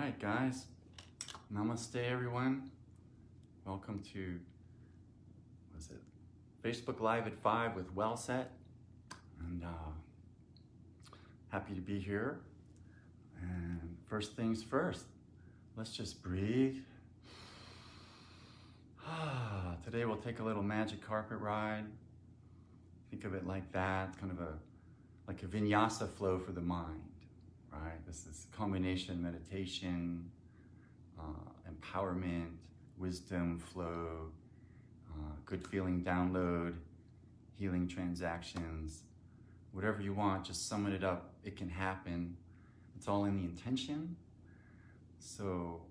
right, guys. Namaste, everyone. Welcome to, was it, Facebook Live at 5 with Wellset. And happy to be here. And first things first, let's just breathe. Today we'll take a little magic carpet ride. Think of it like that, kind of like a vinyasa flow for the mind, right? This is a combination meditation, empowerment, wisdom flow, good feeling download, healing transactions, whatever you want, just summon it up, it can happen. It's all in the intention. So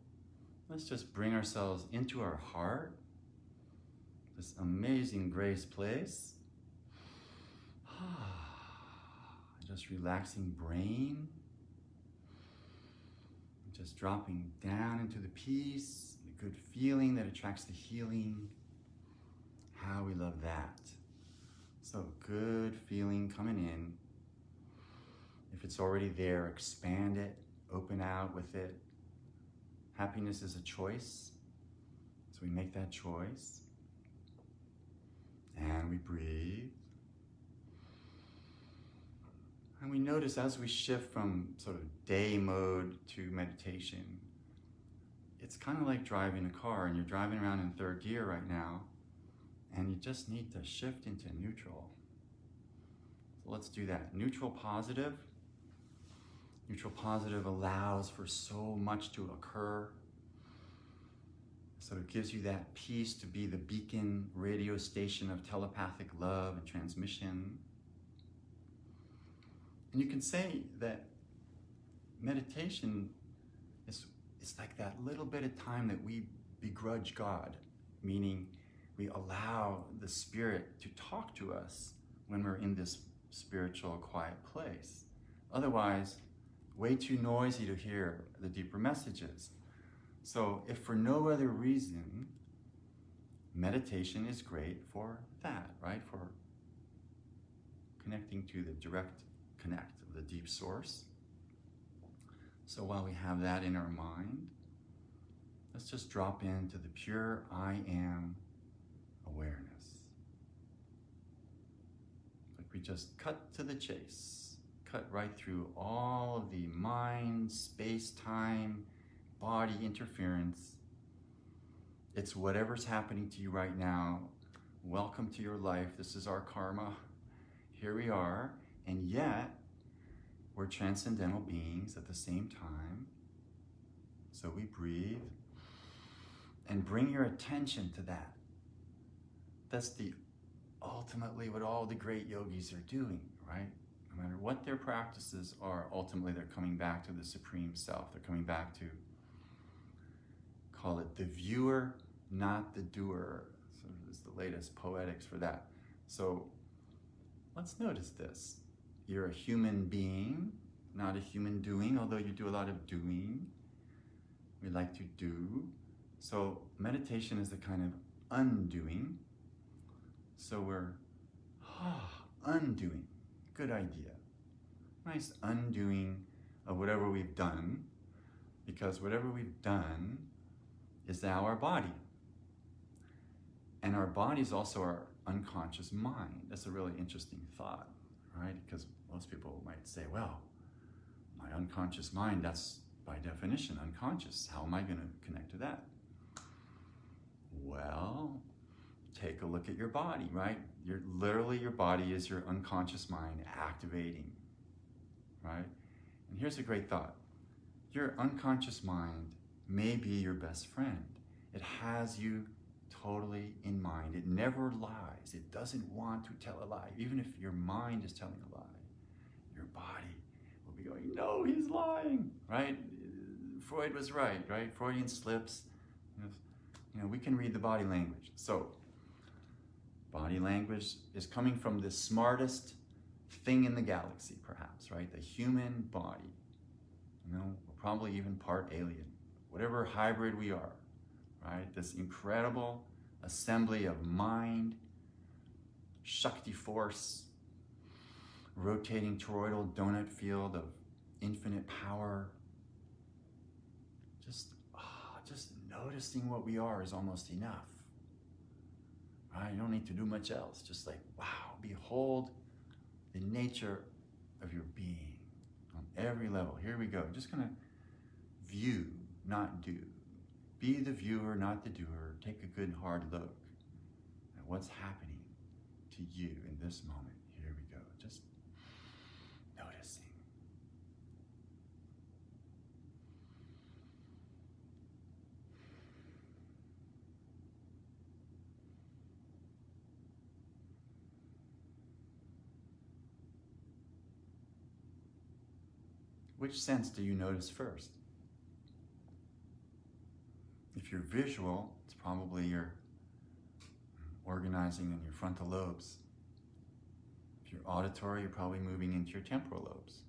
let's just bring ourselves into our heart, this amazing grace place. Just relaxing brain. Just dropping down into the peace, the good feeling that attracts the healing. How we love that. So good feeling coming in. If it's already there, expand it, open out with it. Happiness is a choice. So we make that choice. And we breathe. And we notice as we shift from sort of day mode to meditation, it's kind of like driving a car, and you're driving around in third gear right now, and you just need to shift into neutral. So let's do that. Neutral positive. Neutral positive allows for so much to occur. So it gives you that peace to be the beacon radio station of telepathic love and transmission. And you can say that meditation is like that little bit of time that we begrudge God, meaning we allow the Spirit to talk to us when we're in this spiritual quiet place. Otherwise, way too noisy to hear the deeper messages. So if for no other reason, meditation is great for that, right? For connecting to the direct connect of the deep source. So while we have that in our mind, let's just drop into the pure I am awareness. Like we just cut to the chase, cut right through all of the mind, space, time, body interference. It's whatever's happening to you right now. Welcome to your life. This is our karma. Here we are. And yet, we're transcendental beings at the same time. So we breathe and bring your attention to that. That's ultimately what all the great yogis are doing, right? No matter what their practices are, ultimately they're coming back to the Supreme Self. They're coming back to, call it the viewer, not the doer. So this is the latest poetics for that. So let's notice this. You're a human being, not a human doing, although you do a lot of doing. We like to do. So meditation is a kind of undoing. So we're undoing. Good idea. Nice undoing of whatever we've done, because whatever we've done is now our body. And our body is also our unconscious mind. That's a really interesting thought. Right? Because most people might say, well, my unconscious mind, that's by definition unconscious. How am I going to connect to that? Well, take a look at your body, right? Literally your body is your unconscious mind activating, right? And here's a great thought. Your unconscious mind may be your best friend. It has you totally in mind. It never lies. It doesn't want to tell a lie. Even if your mind is telling a lie, your body will be going, no, he's lying, right? Freud was right? Freudian slips. We can read the body language. So body language is coming from the smartest thing in the galaxy, perhaps, right? The human body. We're probably even part alien, whatever hybrid we are, right? This incredible assembly of mind, Shakti force, rotating toroidal donut field of infinite power, Just noticing what we are is almost enough. Right? You don't need to do much else. Just like, wow, behold the nature of your being on every level. Here we go. Just gonna view, not do. Be the viewer, not the doer. Take a good hard look at what's happening to you in this moment. Here we go. Just noticing. Which sense do you notice first? If you're visual, it's probably your organizing in your frontal lobes. If you're auditory, you're probably moving into your temporal lobes.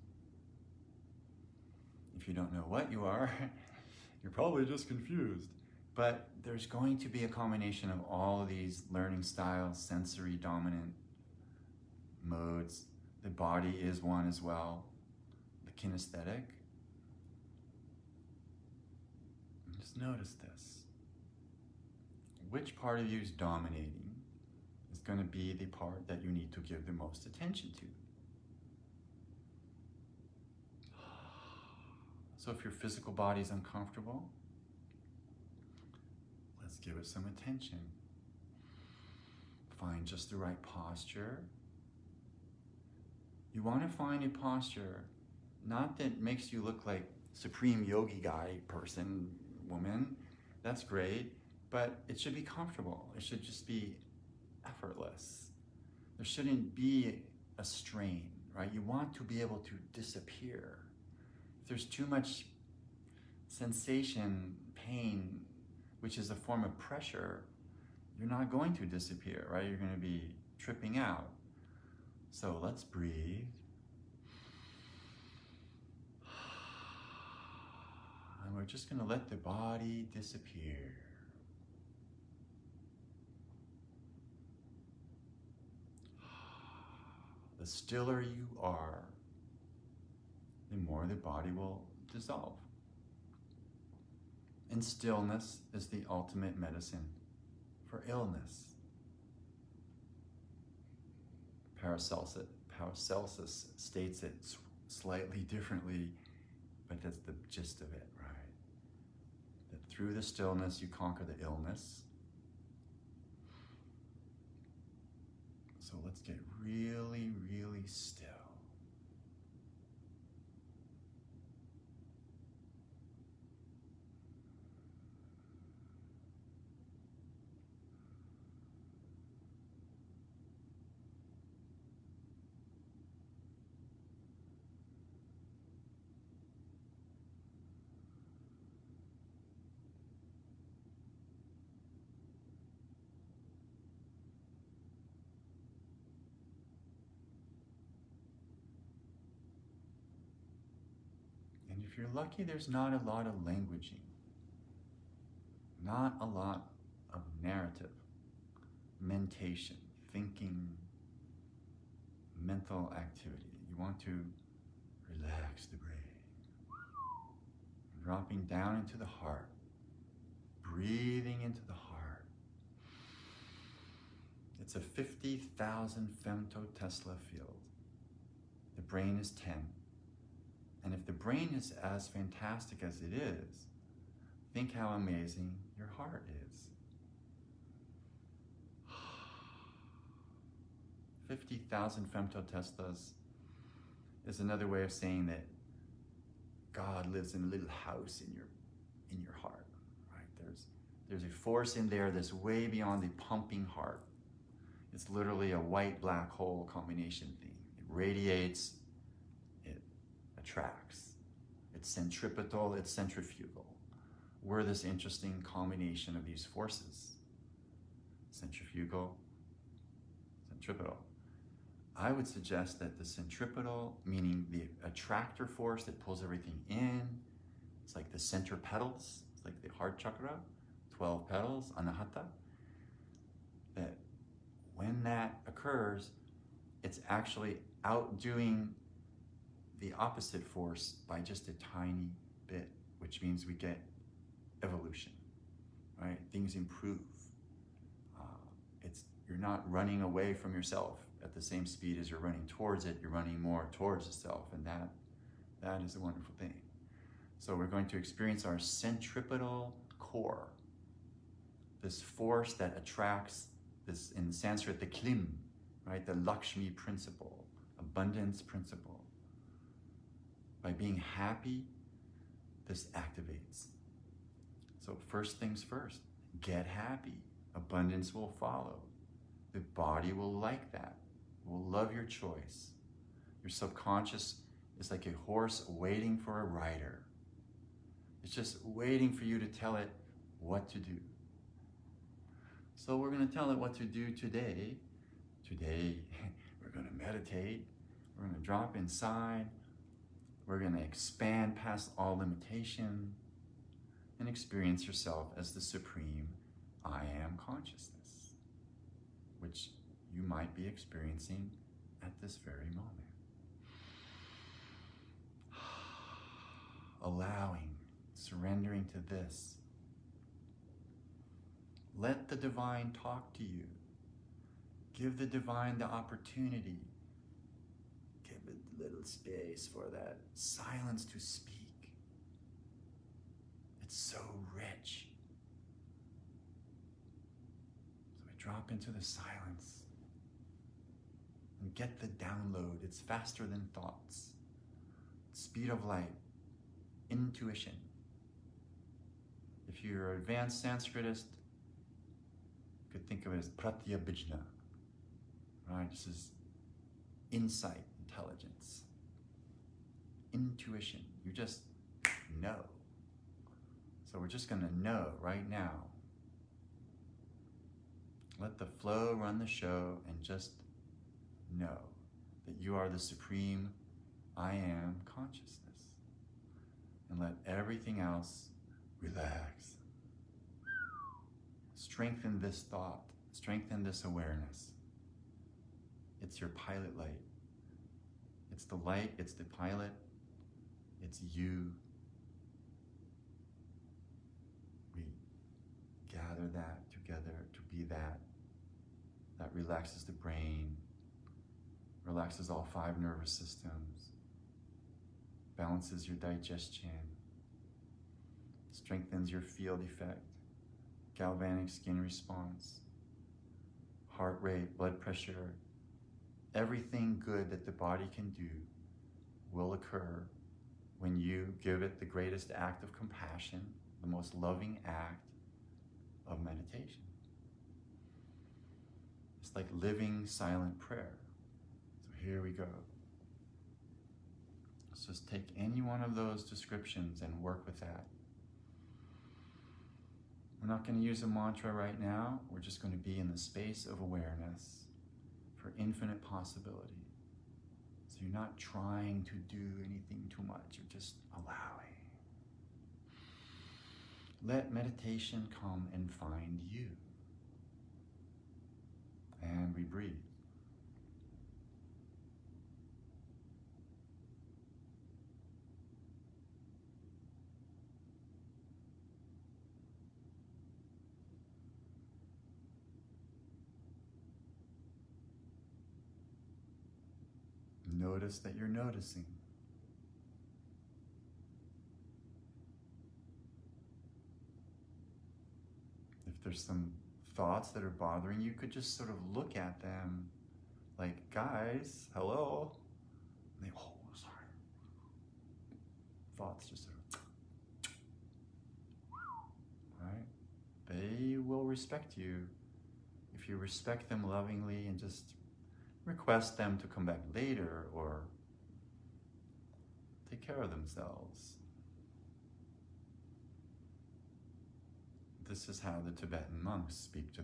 If you don't know what you are, you're probably just confused. But there's going to be a combination of all of these learning styles, sensory dominant modes. The body is one as well. The kinesthetic. And just notice this. Which part of you is dominating is going to be the part that you need to give the most attention to. So if your physical body is uncomfortable, let's give it some attention. Find just the right posture. You want to find a posture, not that makes you look like supreme yogi guy, person, woman. That's great, but it should be comfortable. It should just be effortless. There shouldn't be a strain, right? You want to be able to disappear. If there's too much sensation, pain, which is a form of pressure, you're not going to disappear, right? You're going to be tripping out. So let's breathe. And we're just going to let the body disappear. The stiller you are, the more the body will dissolve. And stillness is the ultimate medicine for illness. Paracelsus states it slightly differently, but that's the gist of it, right? That through the stillness you conquer the illness. So let's get really, really still. And if you're lucky, there's not a lot of languaging, not a lot of narrative, mentation, thinking, mental activity. You want to relax the brain. Dropping down into the heart, breathing into the heart. It's a 50,000 femtotesla field. The brain is 10. And if the brain is as fantastic as it is, think how amazing your heart is. 50,000 femtoteslas is another way of saying that God lives in a little house in your heart, right? There's a force in there that's way beyond the pumping heart. It's literally a white black hole combination thing. It radiates, it attracts. It's centripetal, it's centrifugal. We're this interesting combination of these forces. Centrifugal, centripetal. I would suggest that the centripetal, meaning the attractor force that pulls everything in, it's like the center petals, it's like the heart chakra, 12 petals, anahata, that when that occurs, it's actually outdoing the opposite force by just a tiny bit, which means we get evolution, right? Things improve. You're not running away from yourself at the same speed as you're running towards it. You're running more towards the self, and that is a wonderful thing. So we're going to experience our centripetal core, this force that attracts this, in Sanskrit, the klim, right? The Lakshmi principle, abundance principle. By being happy, this activates. So first things first, get happy. Abundance will follow. The body will like that, will love your choice. Your subconscious is like a horse waiting for a rider. It's just waiting for you to tell it what to do. So we're going to tell it what to do today. Today, we're going to meditate. We're going to drop inside. We're going to expand past all limitation and experience yourself as the supreme I am consciousness, which you might be experiencing at this very moment. Allowing, surrendering to this. Let the divine talk to you. Give the divine the opportunity. Give it a little space for that silence to speak. It's so rich. So we drop into the silence and get the download. It's faster than thoughts. Speed of light. Intuition. If you're an advanced Sanskritist, you could think of it as pratyabhijna. Right? This is insight, intelligence, intuition. You just know. So we're just going to know right now. Let the flow run the show and just know that you are the supreme I am consciousness. And let everything else relax. Strengthen this thought. Strengthen this awareness. It's your pilot light. It's the light, it's the pilot, it's you. We gather that together to be that. That relaxes the brain, relaxes all 5 nervous systems, balances your digestion, strengthens your field effect, galvanic skin response, heart rate, blood pressure. Everything good that the body can do will occur when you give it the greatest act of compassion, the most loving act of meditation. It's like living silent prayer. So here we go. Let's just take any one of those descriptions and work with that. We're not going to use a mantra right now. We're just going to be in the space of awareness for infinite possibility. So you're not trying to do anything too much. You're just allowing. Let meditation come and find you. And we breathe. Notice that you're noticing. If there's some thoughts that are bothering you, could just sort of look at them like, guys, hello. And they, oh, sorry. Thoughts just sort of, right? They will respect you if you respect them lovingly and just request them to come back later or take care of themselves. This is how the Tibetan monks speak to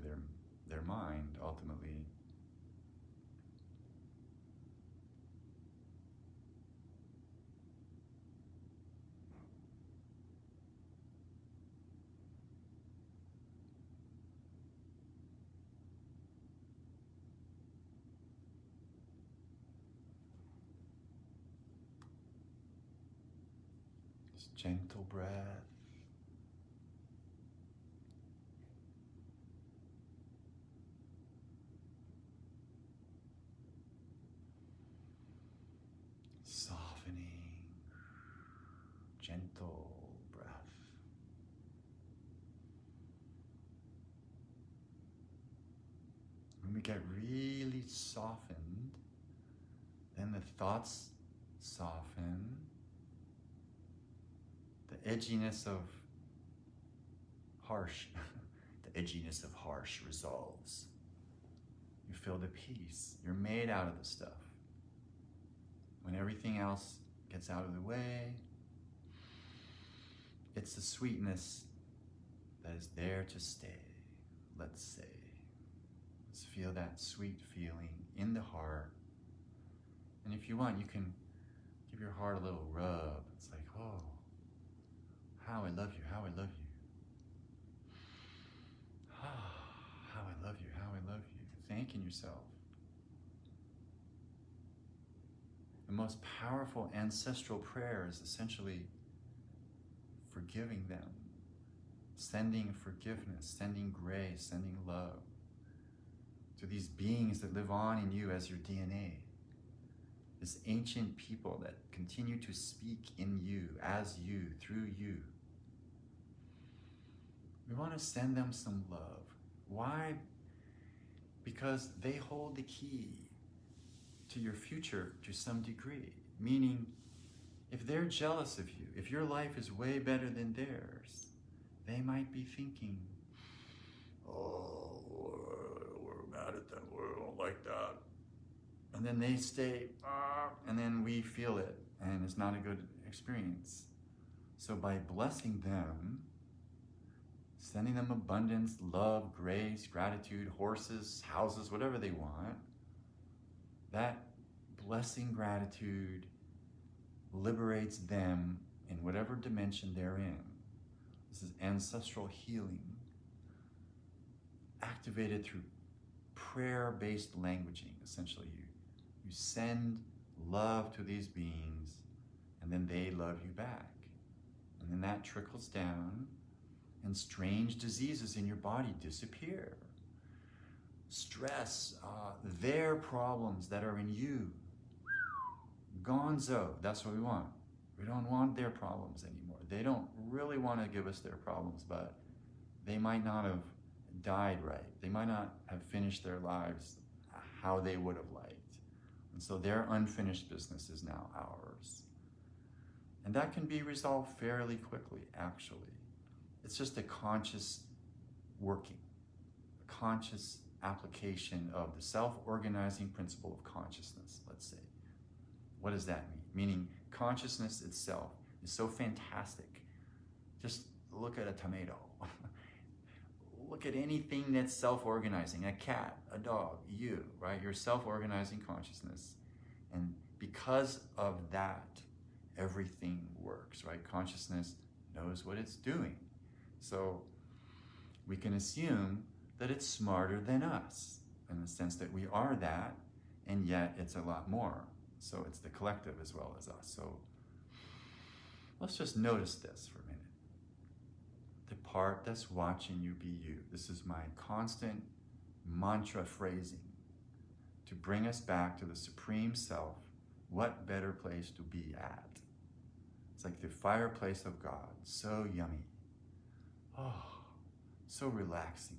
their mind, ultimately. Just gentle breath. gentle breath. When we get really softened, then the thoughts soften. The edginess of harsh, the edginess of harsh resolves. You feel the peace. You're made out of the stuff. When everything else gets out of the way, it's the sweetness that is there to stay, let's say. Let's feel that sweet feeling in the heart. And if you want, you can give your heart a little rub. It's like, oh, how I love you, how I love you. How I love you, how I love you. Thanking yourself. The most powerful ancestral prayer is essentially forgiving them, sending forgiveness, sending grace, sending love to these beings that live on in you as your DNA. This ancient people that continue to speak in you, as you, through you. We want to send them some love. Why? Because they hold the key to your future to some degree. Meaning, if they're jealous of you, if your life is way better than theirs, they might be thinking, oh, we're mad at them, we don't like that. And then they stay, and then we feel it, and it's not a good experience. So by blessing them, sending them abundance, love, grace, gratitude, horses, houses, whatever they want, that blessing gratitude liberates them in whatever dimension they're in. This is ancestral healing, activated through prayer-based languaging. Essentially, you send love to these beings, and then they love you back. And then that trickles down, and strange diseases in your body disappear. Stress, their problems that are in you, gonzo. That's what we want. We don't want their problems anymore. They don't really want to give us their problems, but they might not have died right. They might not have finished their lives how they would have liked. And so their unfinished business is now ours. And that can be resolved fairly quickly, actually. It's just a conscious working, a conscious application of the self-organizing principle of consciousness, let's say. What does that mean? Meaning consciousness itself is so fantastic. Just look at a tomato. Look at anything that's self-organizing, a cat, a dog, you, right? You're self-organizing consciousness. And because of that, everything works, right? Consciousness knows what it's doing. So we can assume that it's smarter than us in the sense that we are that, and yet it's a lot more. So it's the collective as well as us. So let's just notice this for a minute. The part that's watching you be you. This is my constant mantra phrasing to bring us back to the Supreme Self. What better place to be at? It's like the fireplace of God. So yummy. Oh, so relaxing.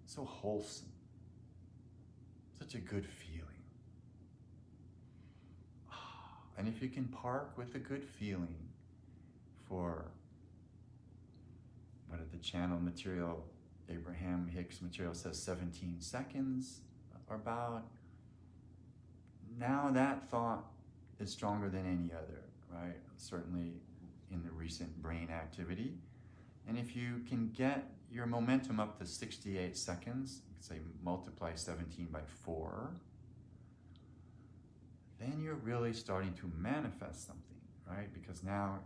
So wholesome. Such a good feeling. And if you can park with a good feeling for, what did the channel material, Abraham Hicks material says 17 seconds or about, now that thought is stronger than any other, right? Certainly in the recent brain activity. And if you can get your momentum up to 68 seconds, you could say multiply 17 by 4, then you're really starting to manifest something, right? Because now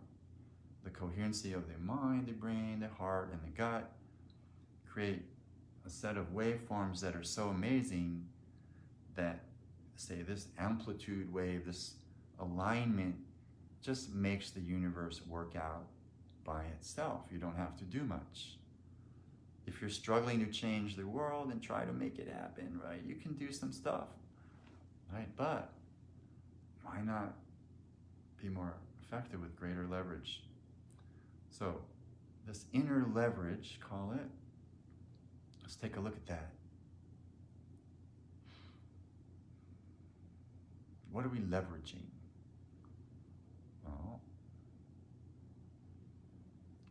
the coherency of the mind, the brain, the heart, and the gut create a set of waveforms that are so amazing that, say, this amplitude wave, this alignment just makes the universe work out by itself. You don't have to do much. If you're struggling to change the world and try to make it happen, right, you can do some stuff, right? But why not be more effective with greater leverage. So this inner leverage, call it, let's take a look at that. What are we leveraging? Well,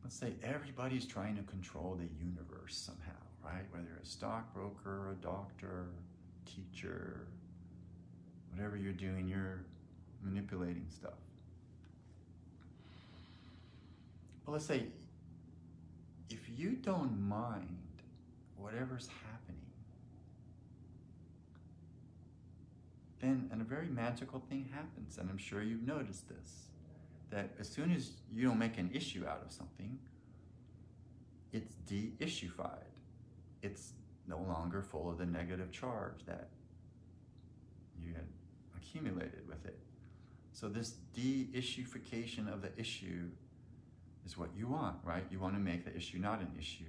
let's say everybody's trying to control the universe somehow, right? Whether a stockbroker, a doctor, teacher, whatever you're doing, you're manipulating stuff. Well, let's say if you don't mind whatever's happening, then a very magical thing happens, and I'm sure you've noticed this, that as soon as you don't make an issue out of something, it's de-issuified. It's no longer full of the negative charge that you had accumulated with it. So this de-issuification of the issue is what you want, right? You want to make the issue not an issue,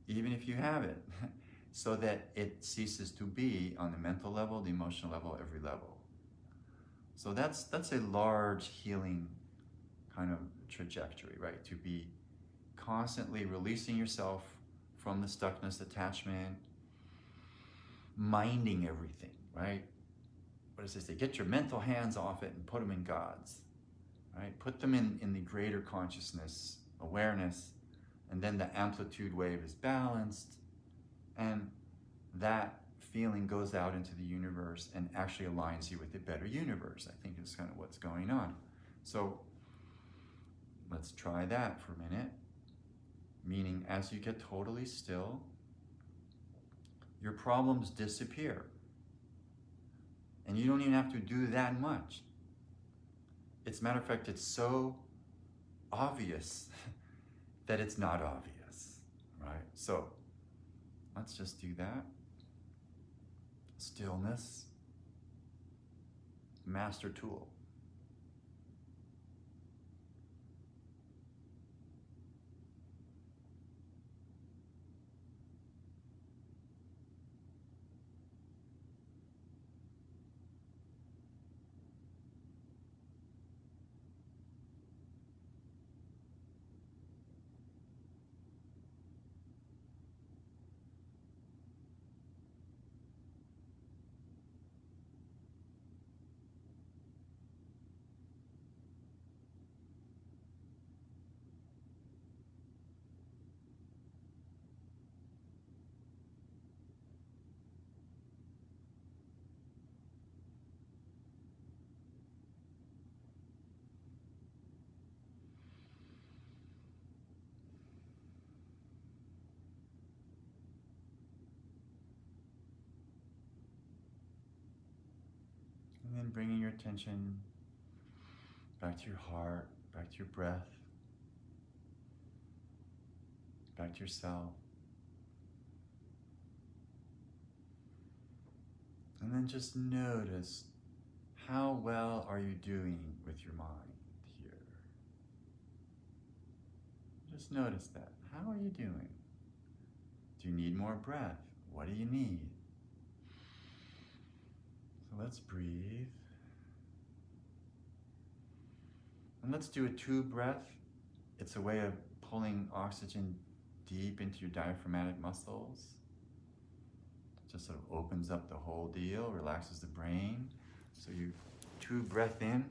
even if you have it, so that it ceases to be on the mental level, the emotional level, every level. So that's a large healing kind of trajectory, right? To be constantly releasing yourself from the stuckness, attachment, minding everything, right? What does it say? Get your mental hands off it and put them in God's, right? Put them in the greater consciousness, awareness, and then the amplitude wave is balanced, and that feeling goes out into the universe and actually aligns you with a better universe. I think is kind of what's going on. So let's try that for a minute. Meaning, as you get totally still, your problems disappear. And you don't even have to do that much. As a matter of fact, it's so obvious that it's not obvious, right? So let's just do that. Stillness, master tool. And then bringing your attention back to your heart, back to your breath, back to yourself. And then just notice, how well are you doing with your mind here? Just notice that. How are you doing? Do you need more breath? What do you need? So let's breathe. And let's do a tube breath. It's a way of pulling oxygen deep into your diaphragmatic muscles. Just sort of opens up the whole deal, relaxes the brain. So you tube breath in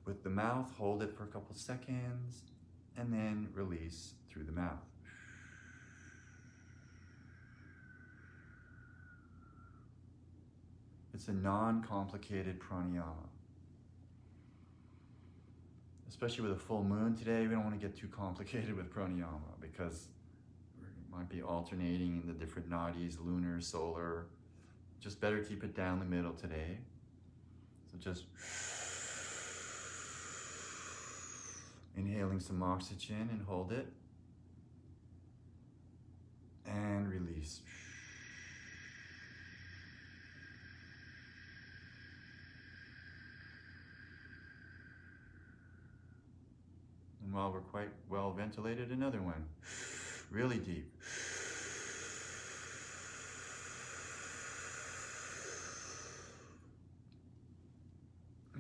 with the mouth, hold it for a couple seconds, and then release through the mouth. It's a non-complicated pranayama. Especially with a full moon today, we don't want to get too complicated with pranayama because we might be alternating in the different nadis, lunar, solar. Just better keep it down the middle today. So just inhaling some oxygen and hold it. And release. And while we're quite well ventilated, another one. Really deep.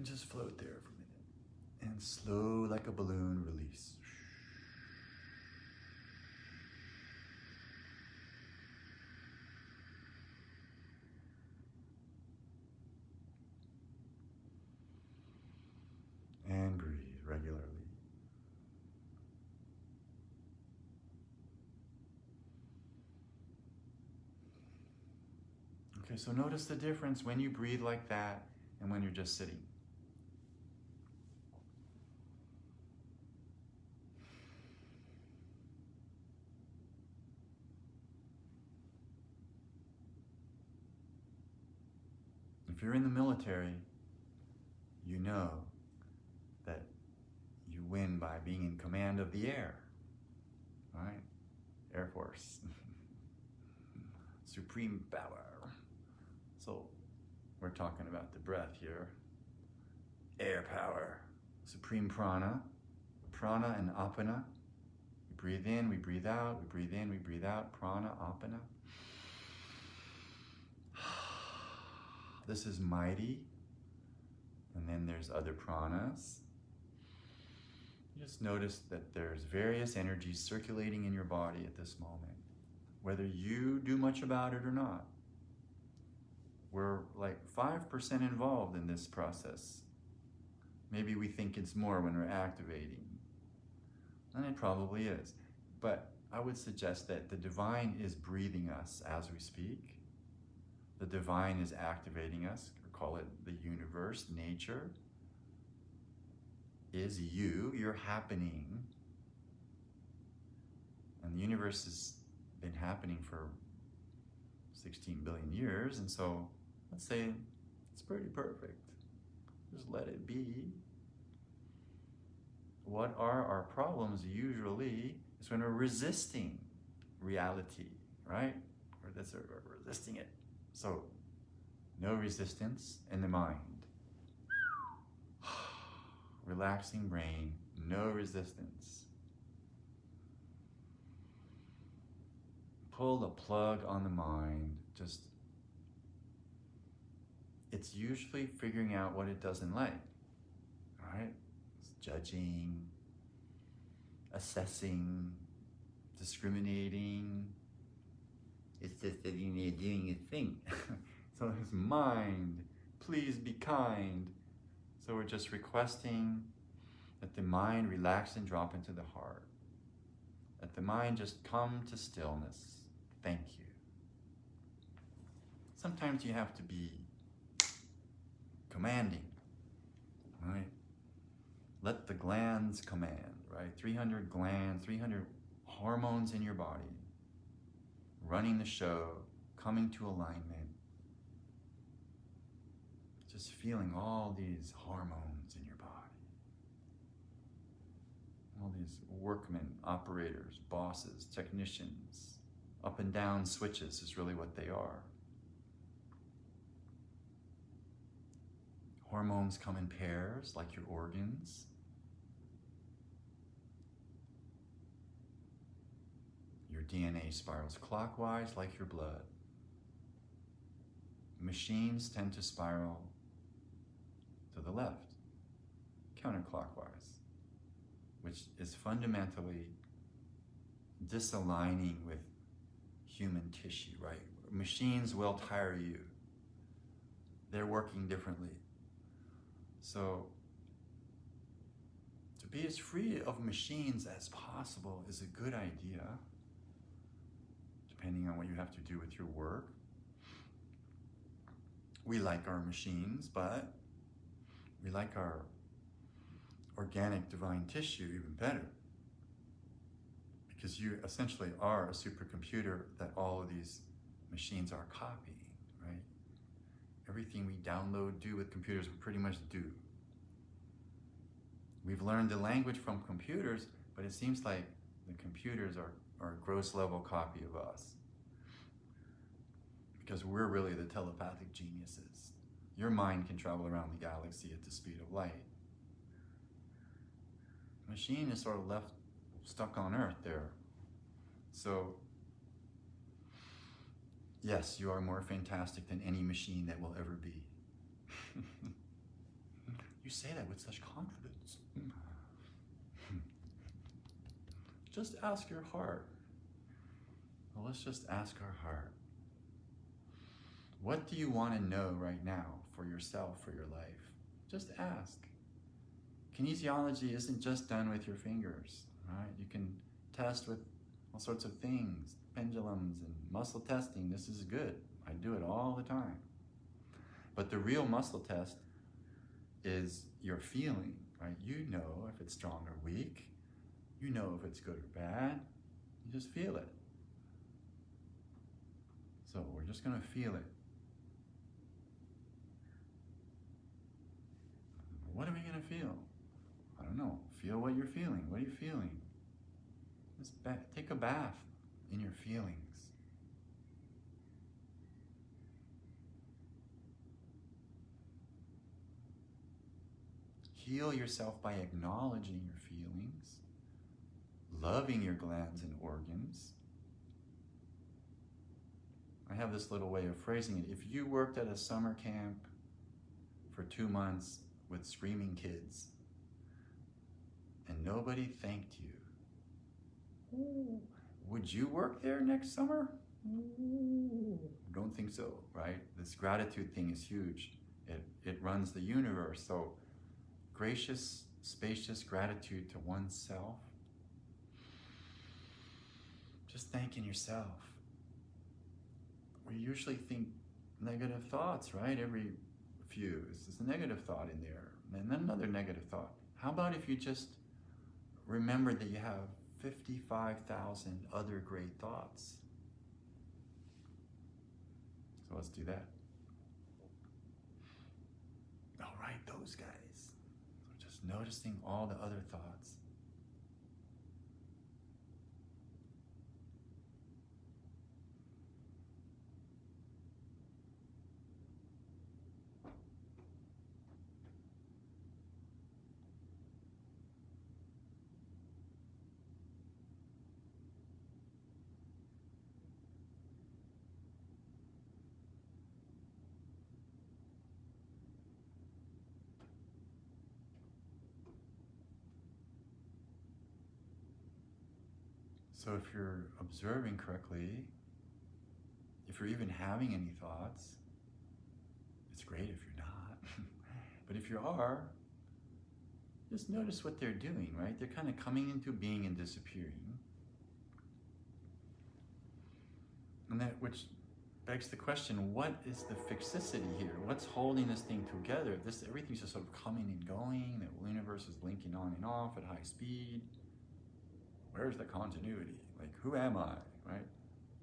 And just float there for a minute. And slow like a balloon, release. And breathe regularly. Okay, so notice the difference when you breathe like that and when you're just sitting. If you're in the military, you know that you win by being in command of the air, right? Air Force. Supreme power. So we're talking about the breath here. Air power. Supreme prana. Prana and apana. We breathe in, we breathe out, we breathe in, we breathe out. Prana, apana. This is mighty. And then there's other pranas. Just notice that there's various energies circulating in your body at this moment, whether you do much about it or not. We're like 5% involved in this process. Maybe we think it's more when we're activating, and it probably is. But I would suggest that the divine is breathing us as we speak. The divine is activating us, or call it the universe, nature. Is you, you're happening. And the universe has been happening for 16 billion years, and so let's say it's pretty perfect. Just let it be. What are our problems usually is when we're resisting reality, right? We're resisting it. So, no resistance in the mind. Relaxing brain, no resistance. Pull the plug on the mind. Just, it's usually figuring out what it doesn't like, right? It's judging, assessing, discriminating. It's just sitting there doing its thing. So his mind, please be kind. So we're just requesting that the mind relax and drop into the heart. Let the mind just come to stillness. Thank you. Sometimes you have to be commanding, right? Let the glands command, right? 300 glands, 300 hormones in your body, running the show, coming to alignment. Just feeling all these hormones in your body. All these workmen, operators, bosses, technicians, up and down switches is really what they are. Hormones come in pairs, like your organs. Your DNA spirals clockwise, like your blood. Machines tend to spiral to the left, counterclockwise, which is fundamentally disaligning with human tissue, right? Machines will tire you. They're working differently. So, to be as free of machines as possible is a good idea, depending on what you have to do with your work. We like our machines, but we like our organic divine tissue even better, because you essentially are a supercomputer that all of these machines are copying, right? Everything we download, do with computers, we pretty much do. We've learned the language from computers, but it seems like the computers are a gross level copy of us, because we're really the telepathic geniuses. Your mind can travel around the galaxy at the speed of light. The machine is sort of left stuck on Earth there. So, yes, you are more fantastic than any machine that will ever be. say that with such confidence? Just ask your heart. Well, let's just ask our heart. What do you want to know right now for yourself, for your life? Just ask. Kinesiology isn't just done with your fingers, right? You can test with all sorts of things, pendulums and muscle testing. This is good. I do it all the time. But the real muscle test is your feeling, right? You know if it's strong or weak. You know if it's good or bad. You just feel it. So we're just going to feel it. What are we going to feel? I don't know. Feel what you're feeling. What are you feeling? Just take a bath in your feelings. Heal yourself by acknowledging your feelings, loving your glands and organs. I have this little way of phrasing it. If you worked at a summer camp for 2 months with screaming kids and nobody thanked you, would you work there next summer? Don't think so, right? This gratitude thing is huge. It runs the universe. So gracious, spacious gratitude to oneself. Just thanking yourself. We usually think negative thoughts, right? Every few. There's a negative thought in there, and then another negative thought. How about if you just remember that you have 55,000 other great thoughts? So let's do that. All right, those guys. So just noticing all the other thoughts. So if you're observing correctly, if you're even having any thoughts, it's great if you're not. But if you are, just notice what they're doing, right? They're kind of coming into being and disappearing. And that which begs the question, what is the fixicity here? What's holding this thing together? Everything's just sort of coming and going, the universe is blinking on and off at high speed. Where's the continuity? Like, who am I, right?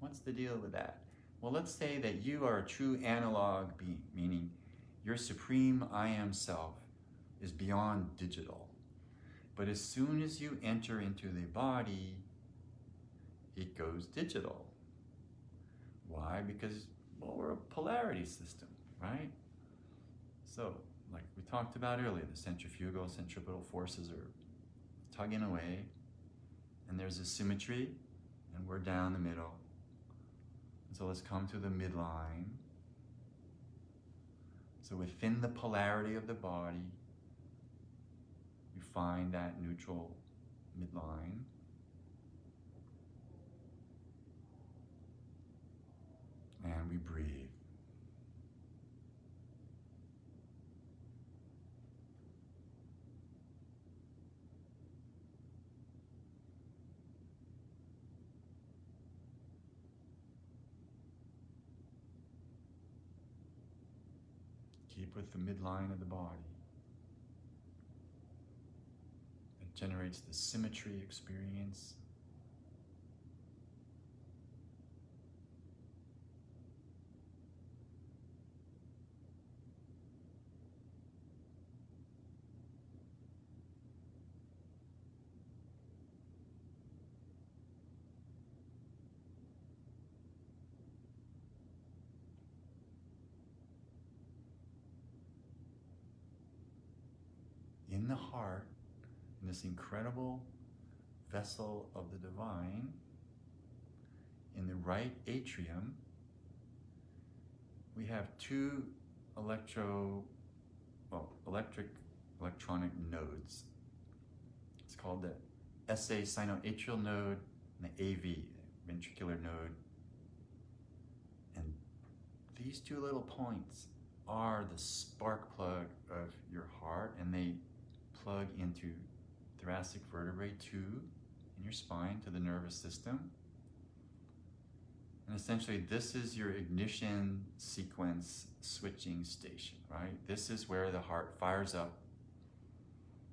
What's the deal with that? Well, let's say that you are a true analog being, meaning your supreme I am self is beyond digital. But as soon as you enter into the body, it goes digital. Why? Because, well, we're a polarity system, right? So, like we talked about earlier, the centrifugal, centripetal forces are tugging away, and there's a symmetry, and we're down the middle. So let's come to the midline. So within the polarity of the body, you find that neutral midline. And we breathe. Keep with the midline of the body. It generates the symmetry experience. In the heart, in this incredible vessel of the divine, in the right atrium, we have two electric electronic nodes. It's called the SA sinoatrial node and the AV, ventricular node. And these two little points are the spark plug of your heart, and they plug into thoracic vertebrae 2 in your spine to the nervous system. And essentially, this is your ignition sequence switching station, right? This is where the heart fires up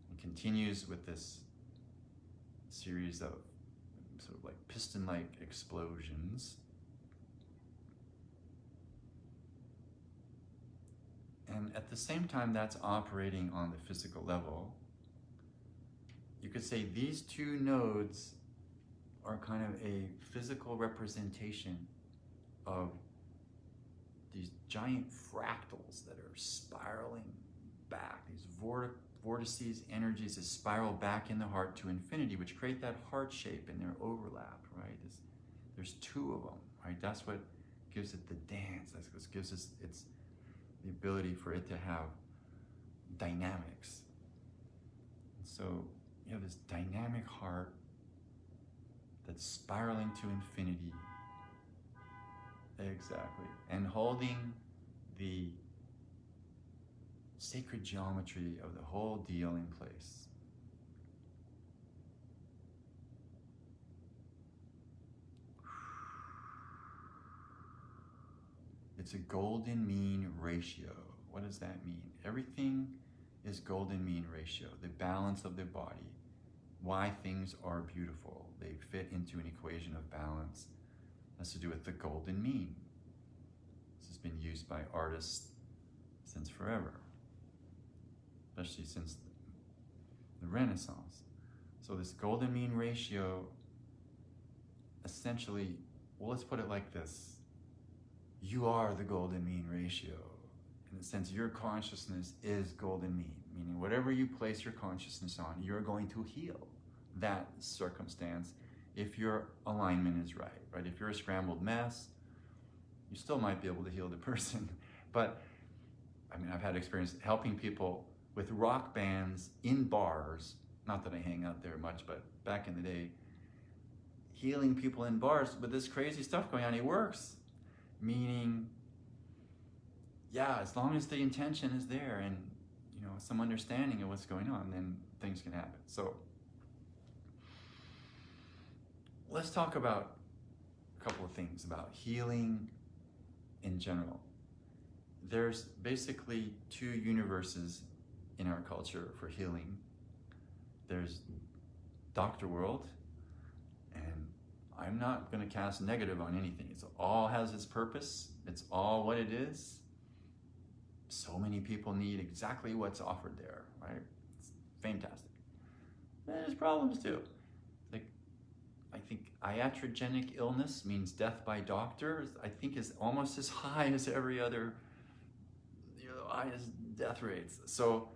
and continues with this series of sort of like piston-like explosions. And at the same time that's operating on the physical level, you could say these two nodes are kind of a physical representation of these giant fractals that are spiraling back, these vortices, energies that spiral back in the heart to infinity, which create that heart shape and their overlap, right? There's two of them, right? That's what gives it the dance. That's what gives us the ability for it to have dynamics. And so you have this dynamic heart that's spiraling to infinity. Exactly. And holding the sacred geometry of the whole deal in place. It's a golden mean ratio. What does that mean? Everything is golden mean ratio, the balance of the body, why things are beautiful. They fit into an equation of balance. It has to do with the golden mean. This has been used by artists since forever, especially since the Renaissance. So this golden mean ratio, essentially, well, let's put it like this. You are the golden mean ratio. In the sense, your consciousness is golden mean, meaning whatever you place your consciousness on, you're going to heal that circumstance if your alignment is right, right? If you're a scrambled mess, you still might be able to heal the person. But, I mean, I've had experience helping people with rock bands in bars, not that I hang out there much, but back in the day, healing people in bars with this crazy stuff going on, it works. Meaning, yeah, as long as the intention is there and, you know, some understanding of what's going on, then things can happen. So let's talk about a couple of things about healing in general. There's basically two universes in our culture for healing. There's Doctor World, and I'm not going to cast negative on anything. It all has its purpose. It's all what it is. So many people need exactly what's offered there, right? It's fantastic. There's problems too. Like, I think iatrogenic illness means death by doctor, I think is almost as high as every other, you know, highest death rates. So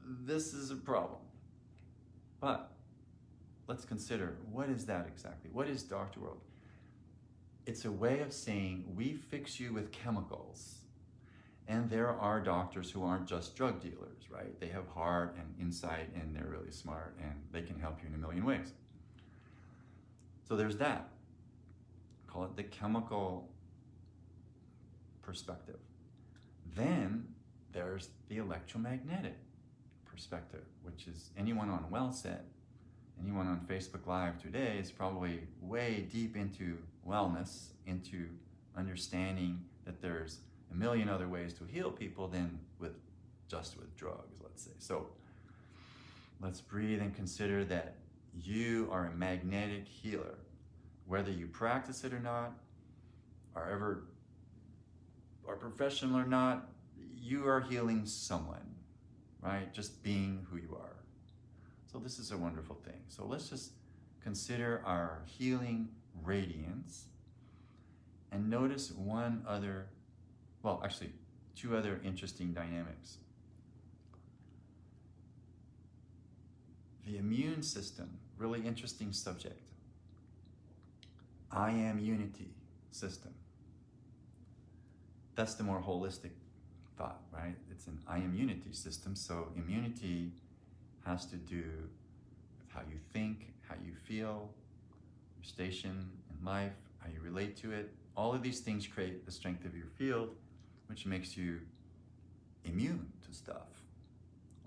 this is a problem. But let's consider, what is that exactly? What is Doctor World? It's a way of saying we fix you with chemicals. And there are doctors who aren't just drug dealers, right? They have heart and insight, and they're really smart, and they can help you in a million ways. So there's that. Call it the chemical perspective. Then there's the electromagnetic perspective, which is anyone on WellSet, anyone on Facebook Live today is probably way deep into wellness, into understanding that there's a million other ways to heal people than just with drugs, let's say. So let's breathe and consider that you are a magnetic healer. Whether you practice it or not, are professional or not, you are healing someone, right? Just being who you are. So this is a wonderful thing. So let's just consider our healing radiance and notice two other interesting dynamics. The immune system, really interesting subject. I am unity system. That's the more holistic thought, right? It's an immunity system, so immunity has to do with how you think, how you feel, your station in life, how you relate to it. All of these things create the strength of your field, which makes you immune to stuff,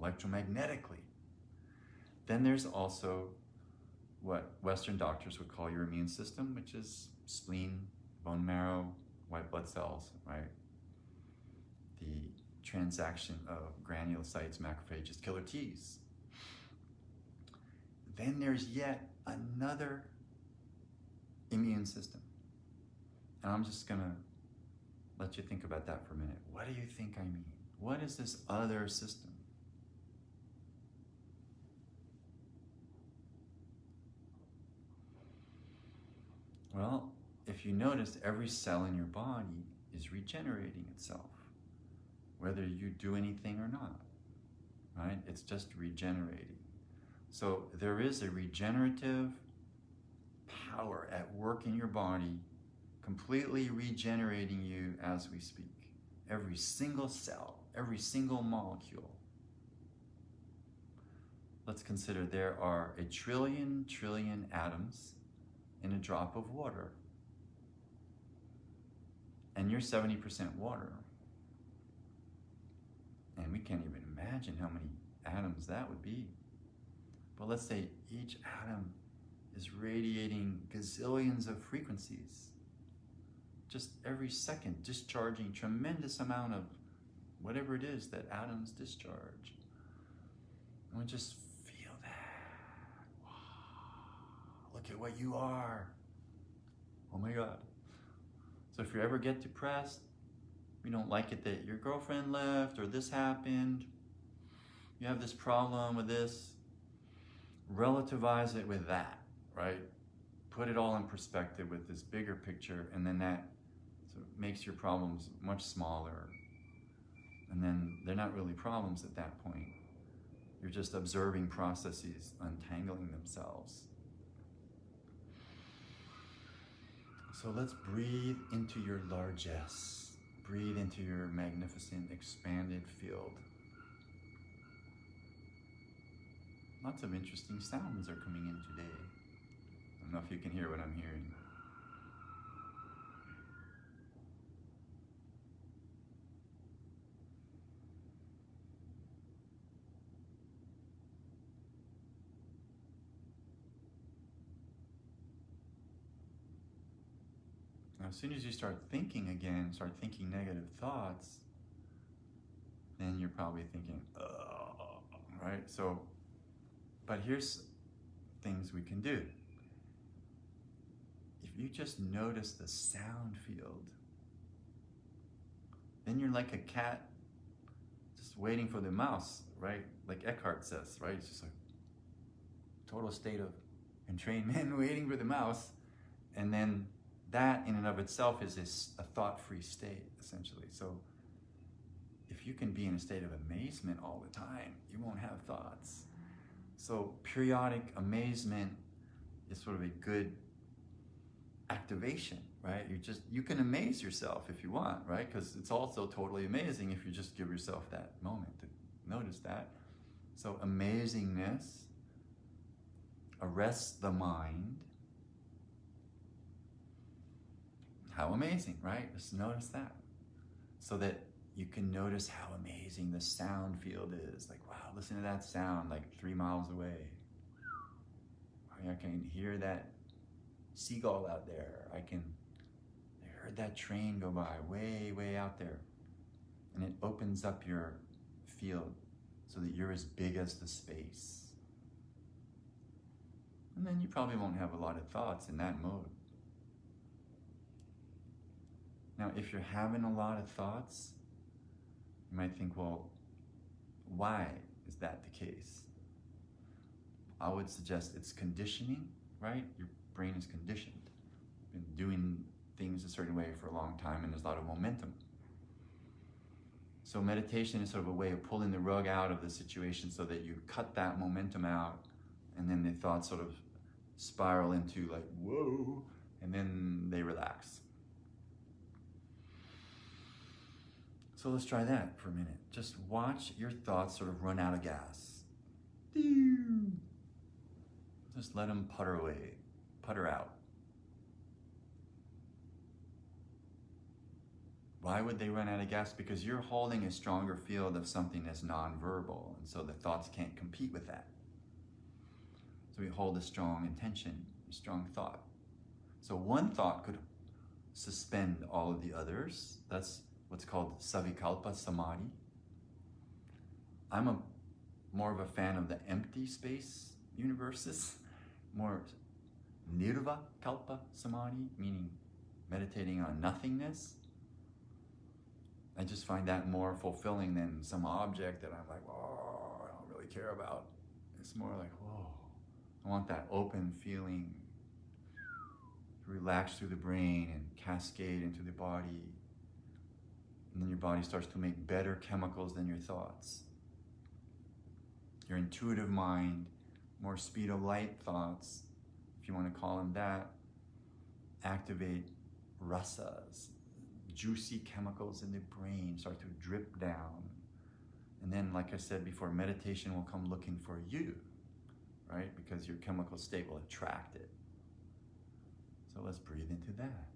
electromagnetically. Then there's also what Western doctors would call your immune system, which is spleen, bone marrow, white blood cells, right? The transaction of granulocytes, macrophages, killer T's. Then there's yet another immune system. And I'm just gonna let you think about that for a minute. What do you think I mean? What is this other system? Well, if you notice, every cell in your body is regenerating itself, whether you do anything or not, right? It's just regenerating. So there is a regenerative power at work in your body, completely regenerating you as we speak. Every single cell, every single molecule. Let's consider there are 1 trillion atoms in a drop of water. And you're 70% water. And we can't even imagine how many atoms that would be. But let's say each atom is radiating gazillions of frequencies. Just every second discharging tremendous amount of whatever it is that atoms discharge. And we just feel that. Wow. Look at what you are. Oh my God. So if you ever get depressed, you don't like it that your girlfriend left or this happened, you have this problem with this, relativize it with that, right? Put it all in perspective with this bigger picture, and then that sort of makes your problems much smaller. And then they're not really problems at that point. You're just observing processes untangling themselves. So let's breathe into your largesse. Breathe into your magnificent, expanded field. Lots of interesting sounds are coming in today. I don't know if you can hear what I'm hearing. Now, as soon as you start thinking again, start thinking negative thoughts, then you're probably thinking, oh, right? So, but here's things we can do. If you just notice the sound field, then you're like a cat just waiting for the mouse, right? Like Eckhart says, right? It's just like total state of entrainment, waiting for the mouse. And then that in and of itself is a thought-free state, essentially. So if you can be in a state of amazement all the time, you won't have thoughts. So periodic amazement is sort of a good activation, right? You can amaze yourself if you want, right? Because it's also totally amazing if you just give yourself that moment to notice that. So amazingness arrests the mind. How amazing, right? Just notice that. So that you can notice how amazing the sound field is. Like, wow, listen to that sound like 3 miles away. I can hear that seagull out there. I heard that train go by way, way out there. And it opens up your field so that you're as big as the space. And then you probably won't have a lot of thoughts in that mode. Now, if you're having a lot of thoughts, you might think, well, why is that the case? I would suggest it's conditioning, right? Your brain is conditioned. You've been doing things a certain way for a long time, and there's a lot of momentum. So meditation is sort of a way of pulling the rug out of the situation so that you cut that momentum out, and then the thoughts sort of spiral into like, whoa, and then they relax. So let's try that for a minute. Just watch your thoughts sort of run out of gas. Just let them putter away, putter out. Why would they run out of gas? Because you're holding a stronger field of something that's nonverbal, and so the thoughts can't compete with that. So we hold a strong intention, a strong thought. So one thought could suspend all of the others. That's what's called savikalpa samadhi. I'm more of a fan of the empty space universes, more nirvakalpa samadhi, meaning meditating on nothingness. I just find that more fulfilling than some object that I'm like, oh, I don't really care about. It's more like, whoa, I want that open feeling to relax through the brain and cascade into the body. And then your body starts to make better chemicals than your thoughts. Your intuitive mind, more speed of light thoughts, if you want to call them that, activate rasas, juicy chemicals in the brain start to drip down. And then, like I said before, meditation will come looking for you, right? Because your chemical state will attract it. So let's breathe into that.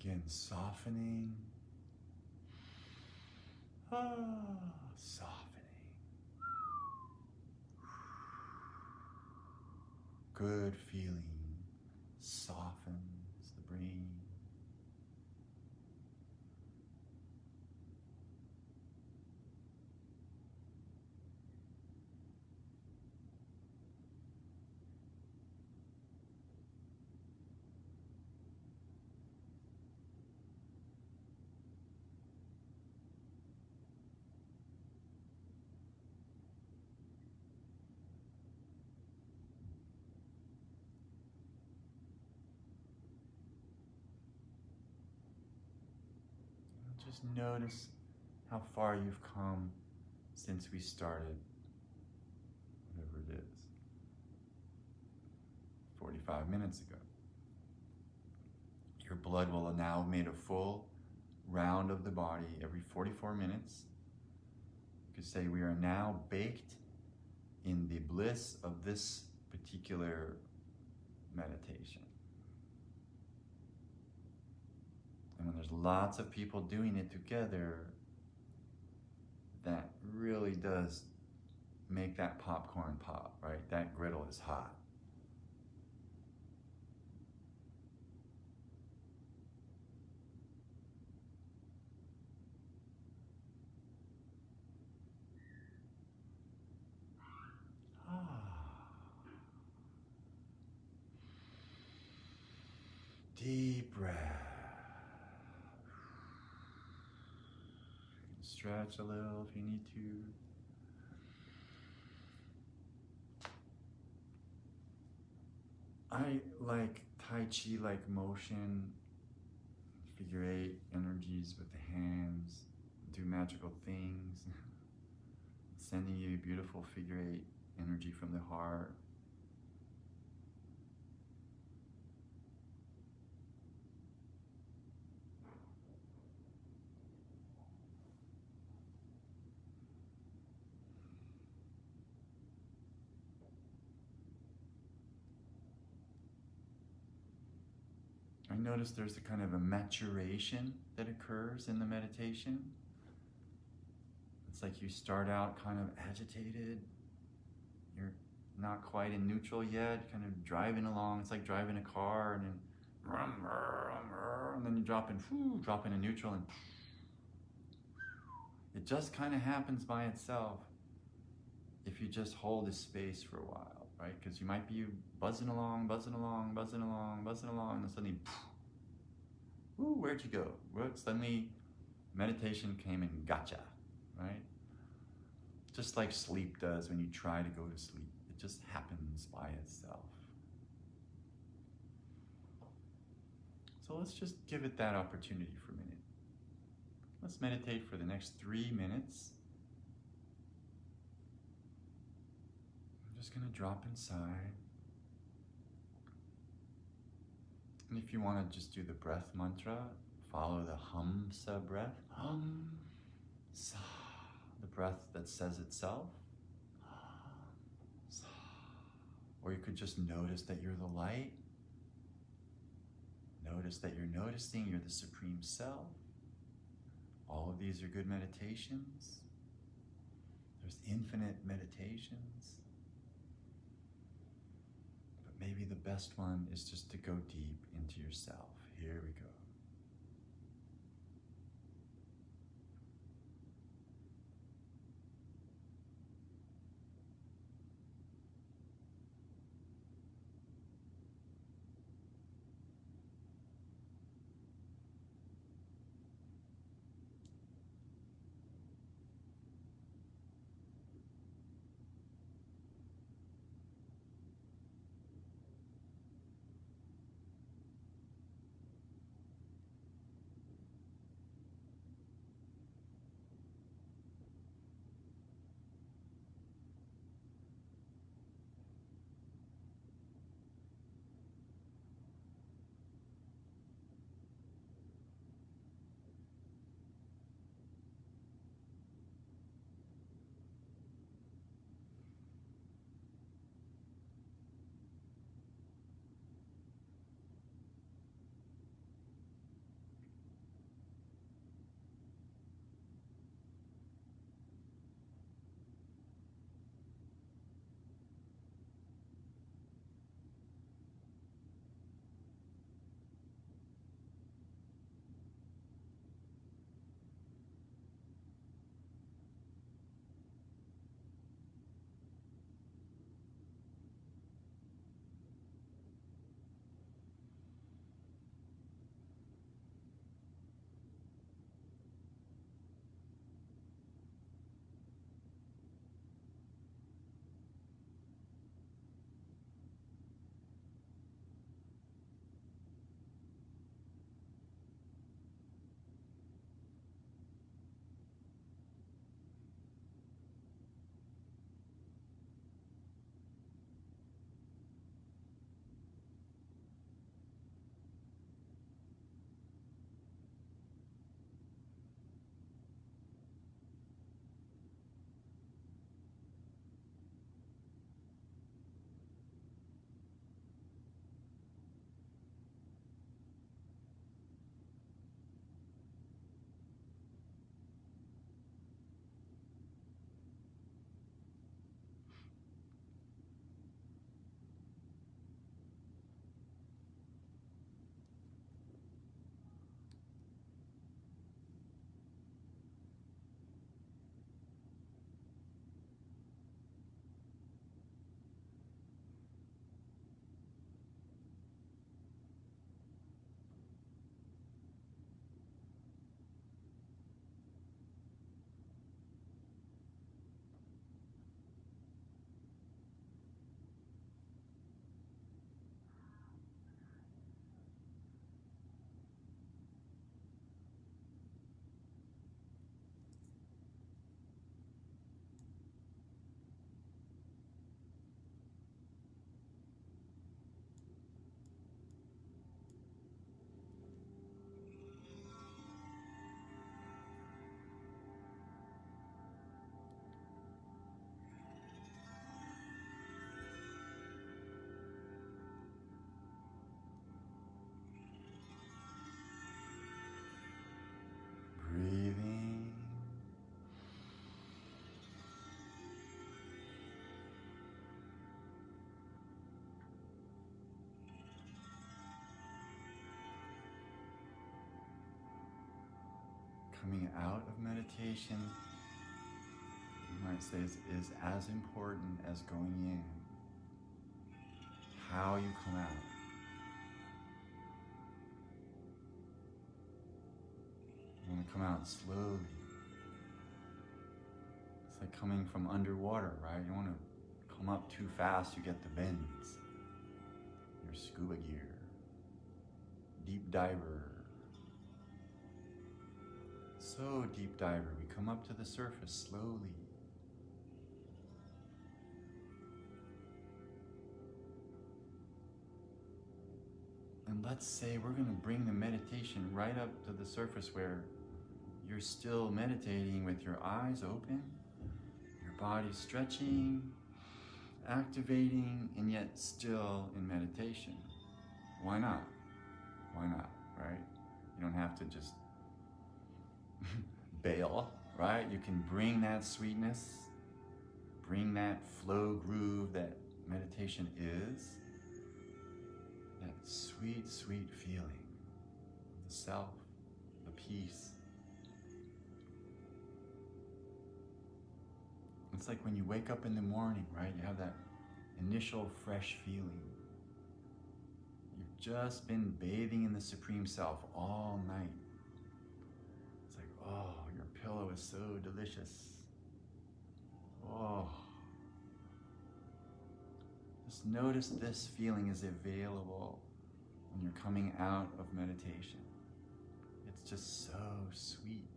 Again, softening. Softening. Good feeling softens the brain. Just notice how far you've come since we started, whatever it is, 45 minutes ago. Your blood will now have made a full round of the body every 44 minutes. You could say we are now baked in the bliss of this particular meditation. And when there's lots of people doing it together, that really does make that popcorn pop, right? That griddle is hot. Deep breath. You can stretch a little if you need to. I like Tai Chi-like motion, figure 8 energies with the hands, do magical things, sending you beautiful figure 8 energy from the heart. I notice there's a kind of a maturation that occurs in the meditation. It's like you start out kind of agitated. You're not quite in neutral yet, kind of driving along. It's like driving a car and then you drop into neutral, and it just kind of happens by itself. if you just hold this space for a while, right? Because you might be buzzing along, buzzing along, buzzing along, buzzing along, and suddenly, ooh, where'd you go? Well, suddenly meditation came and gotcha, right? Just like sleep does when you try to go to sleep. It just happens by itself. So let's just give it that opportunity for a minute. Let's meditate for the next 3 minutes. I'm just going to drop inside. And if you want to just do the breath mantra, follow the hum-sa breath. Hum, sa. The breath that says itself. Hum, sa. Or you could just notice that you're the light. Notice that you're noticing you're the Supreme Self. All of these are good meditations. There's infinite meditations. But maybe the best one is just to go deep into yourself. Here we go. Breathing. Coming out of meditation, I might say is as important as going in. How you come out. You want to come out slowly. It's like coming from underwater, right? You don't want to come up too fast, you get the bends. Your scuba gear. Deep diver. So deep diver, we come up to the surface slowly. And let's say we're going to bring the meditation right up to the surface where you're still meditating with your eyes open, your body stretching, activating, and yet still in meditation. Why not? Why not, right? You don't have to just bail, right? You can bring that sweetness, bring that flow groove that meditation is, that sweet, sweet feeling, the self, the peace. It's like when you wake up in the morning, right? You have that initial fresh feeling. You've just been bathing in the Supreme Self all night. It's like, oh, your pillow is so delicious. Oh. Just notice this feeling is available when you're coming out of meditation. It's just so sweet.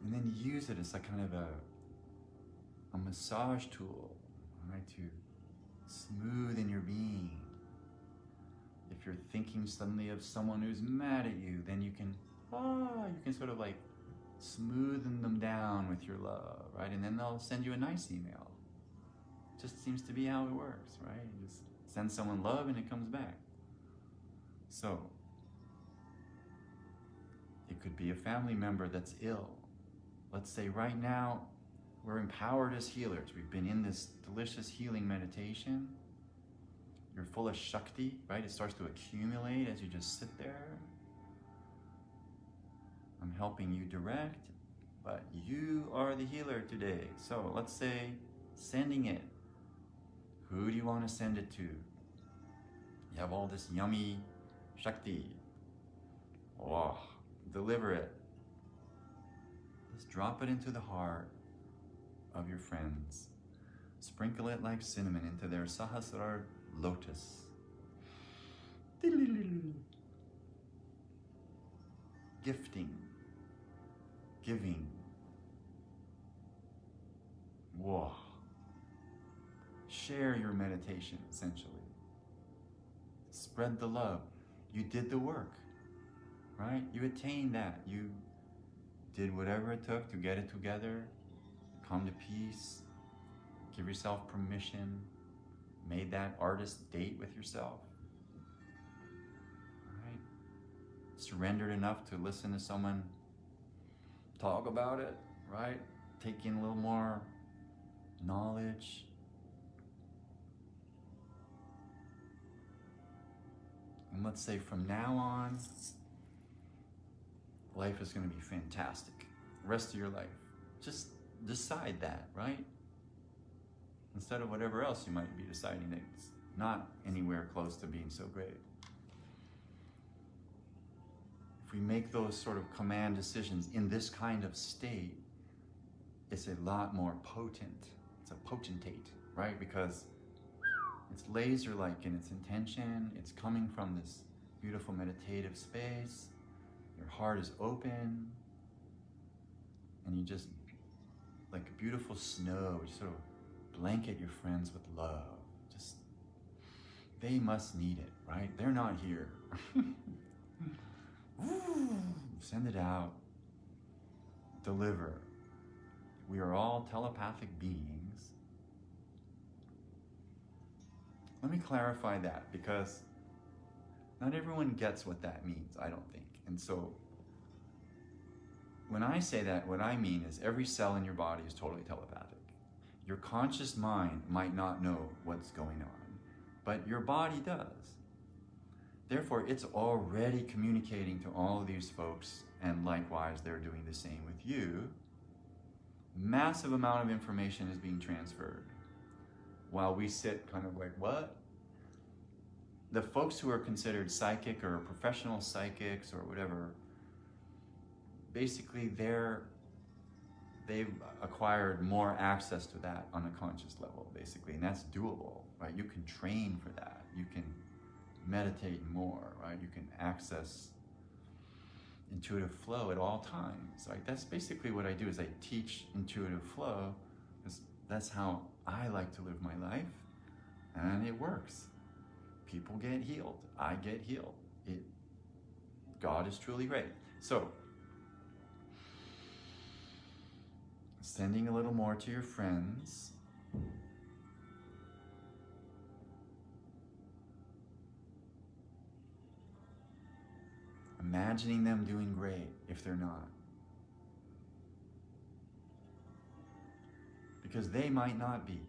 And then use it as a kind of a massage tool, right, to smoothen your being. If you're thinking suddenly of someone who's mad at you, then you can sort of like smoothen them down with your love, right? And then they'll send you a nice email. Just seems to be how it works, right? You just send someone love and it comes back. So, it could be a family member that's ill. Let's say right now, we're empowered as healers. We've been in this delicious healing meditation. You're full of Shakti, right? It starts to accumulate as you just sit there. I'm helping you direct, but you are the healer today. So let's say sending it. Who do you want to send it to? You have all this yummy Shakti. Oh, deliver it. Just drop it into the heart of your friends. Sprinkle it like cinnamon into their Sahasrar lotus. Gifting. Giving. Whoa. Share your meditation, essentially. Spread the love. You did the work, right? You attained that. You did whatever it took to get it together, come to peace, give yourself permission, made that artist date with yourself, right? Surrendered enough to listen to someone talk about it, right? Take in a little more knowledge. And let's say from now on, life is going to be fantastic. The rest of your life. Just decide that, right? Instead of whatever else you might be deciding that it's not anywhere close to being so great. If we make those sort of command decisions in this kind of state, it's a lot more potent. It's a potentate, right? Because it's laser-like in its intention. It's coming from this beautiful meditative space. Your heart is open. And you just, like a beautiful snow, you sort of blanket your friends with love. Just, they must need it, right? They're not here. Send it out. Deliver. We are all telepathic beings. Let me clarify that, because not everyone gets what that means, I don't think. And so, when I say that, what I mean is every cell in your body is totally telepathic. Your conscious mind might not know what's going on, but your body does. Therefore, it's already communicating to all of these folks, and likewise, they're doing the same with you. Massive amount of information is being transferred while we sit kind of like, what? The folks who are considered psychic or professional psychics or whatever, basically they've acquired more access to that on a conscious level, basically, and that's doable, right? You can train for that. You can meditate more, right? You can access intuitive flow at all times, right? That's basically what I do, is I teach intuitive flow, because that's how I like to live my life, and it works. People get healed. I get healed. God is truly great. So, sending a little more to your friends. Imagining them doing great if they're not. Because they might not be.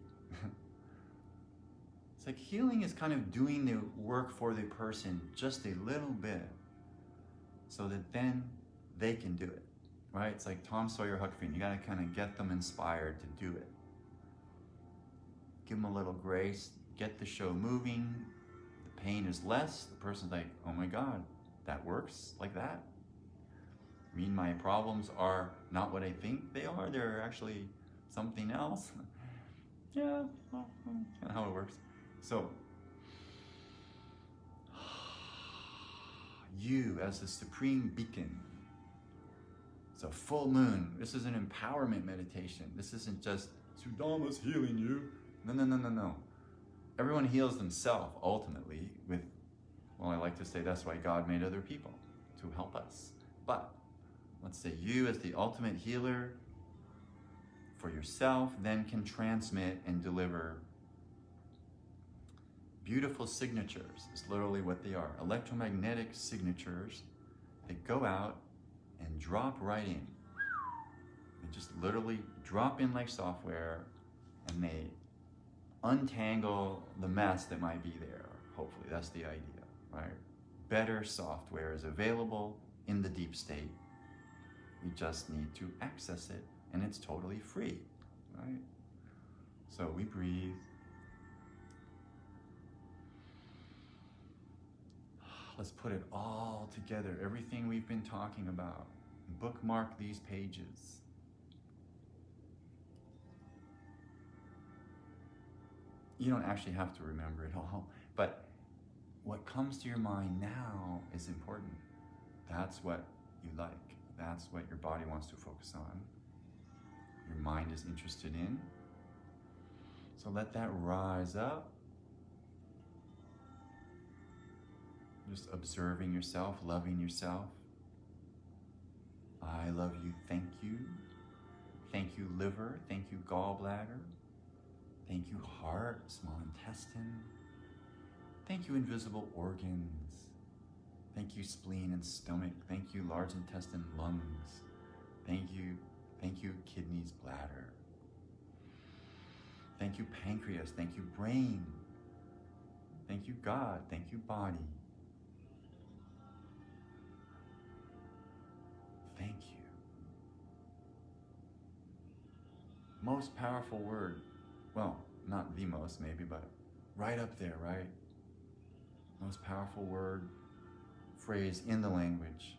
It's like healing is kind of doing the work for the person just a little bit so that then they can do it, right? It's like Tom Sawyer, Huck Finn. You got to kind of get them inspired to do it. Give them a little grace, get the show moving. The pain is less. The person's like, oh my God, that works like that? I mean, my problems are not what I think they are. They're actually something else. Yeah, well, kind of how it works. So, you as the supreme beacon. It's a full moon. This is an empowerment meditation. This isn't just Sudama's healing you. No. Everyone heals themselves ultimately with, well, I like to say that's why God made other people, to help us. But let's say you as the ultimate healer for yourself then can transmit and deliver beautiful signatures. Is literally what they are. Electromagnetic signatures that go out and drop right in. They just literally drop in like software, and they untangle the mess that might be there. Hopefully, that's the idea, right? Better software is available in the deep state. We just need to access it, and it's totally free, right? So we breathe. Let's put it all together, everything we've been talking about. Bookmark these pages. You don't actually have to remember it all, but what comes to your mind now is important. That's what you like. That's what your body wants to focus on. Your mind is interested in. So let that rise up. Just observing yourself, loving yourself. I love you, thank you. Thank you, liver. Thank you, gallbladder. Thank you, heart, small intestine. Thank you, invisible organs. Thank you, spleen and stomach. Thank you, large intestine, lungs. Thank you, kidneys, bladder. Thank you, pancreas. Thank you, brain. Thank you, God. Thank you, body. Thank you. Most powerful word. Well, not the most maybe, but right up there, right? Most powerful word, phrase in the language.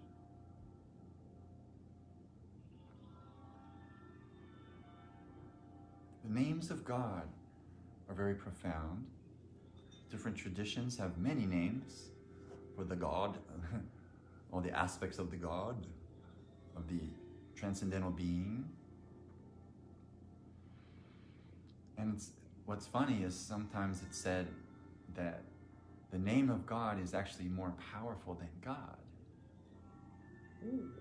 The names of God are very profound. Different traditions have many names for the God, all the aspects of the God, of the transcendental being. And what's funny is sometimes it's said that the name of God is actually more powerful than God. Ooh.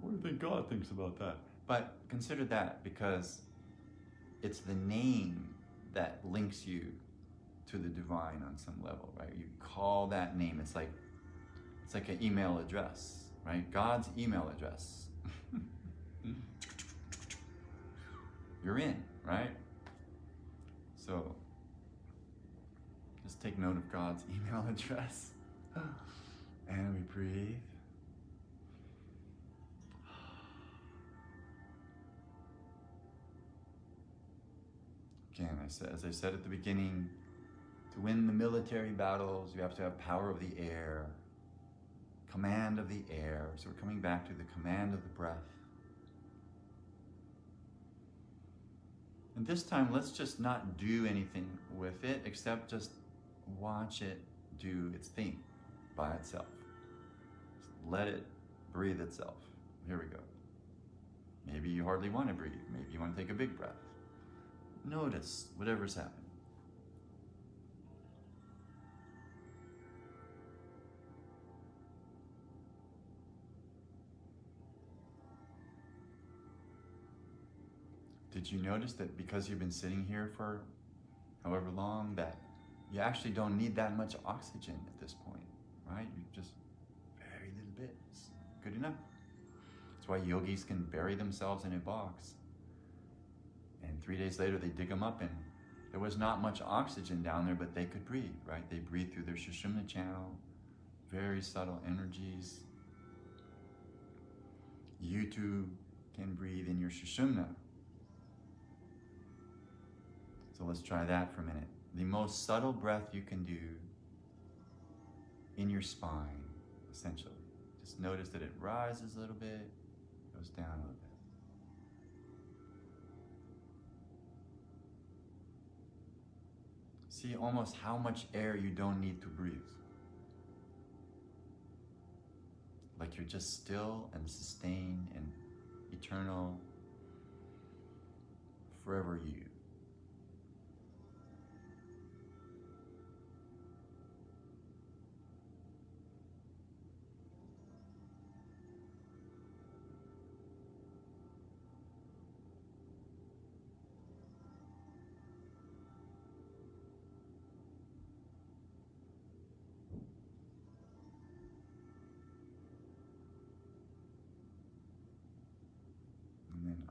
What do you think God thinks about that? But consider that, because it's the name that links you to the divine on some level, right? You call that name. It's like an email address, right? God's email address. You're in, right? So just take note of God's email address. And we breathe. Again, as I said at the beginning, to win the military battles, you have to have power of the air, command of the air. So we're coming back to the command of the breath. And this time, let's just not do anything with it, except just watch it do its thing by itself. Just let it breathe itself. Here we go. Maybe you hardly want to breathe. Maybe you want to take a big breath. Notice whatever's happening. Did you notice that because you've been sitting here for however long, that you actually don't need that much oxygen at this point, right? You just very little bit. It's good enough. That's why yogis can bury themselves in a box, and 3 days later they dig them up, and there was not much oxygen down there, but they could breathe, right? They breathe through their Sushumna channel, very subtle energies. You too can breathe in your Sushumna. So let's try that for a minute. The most subtle breath you can do in your spine, essentially. Just notice that it rises a little bit, goes down a little bit. See almost how much air you don't need to breathe. Like you're just still and sustained and eternal, forever you.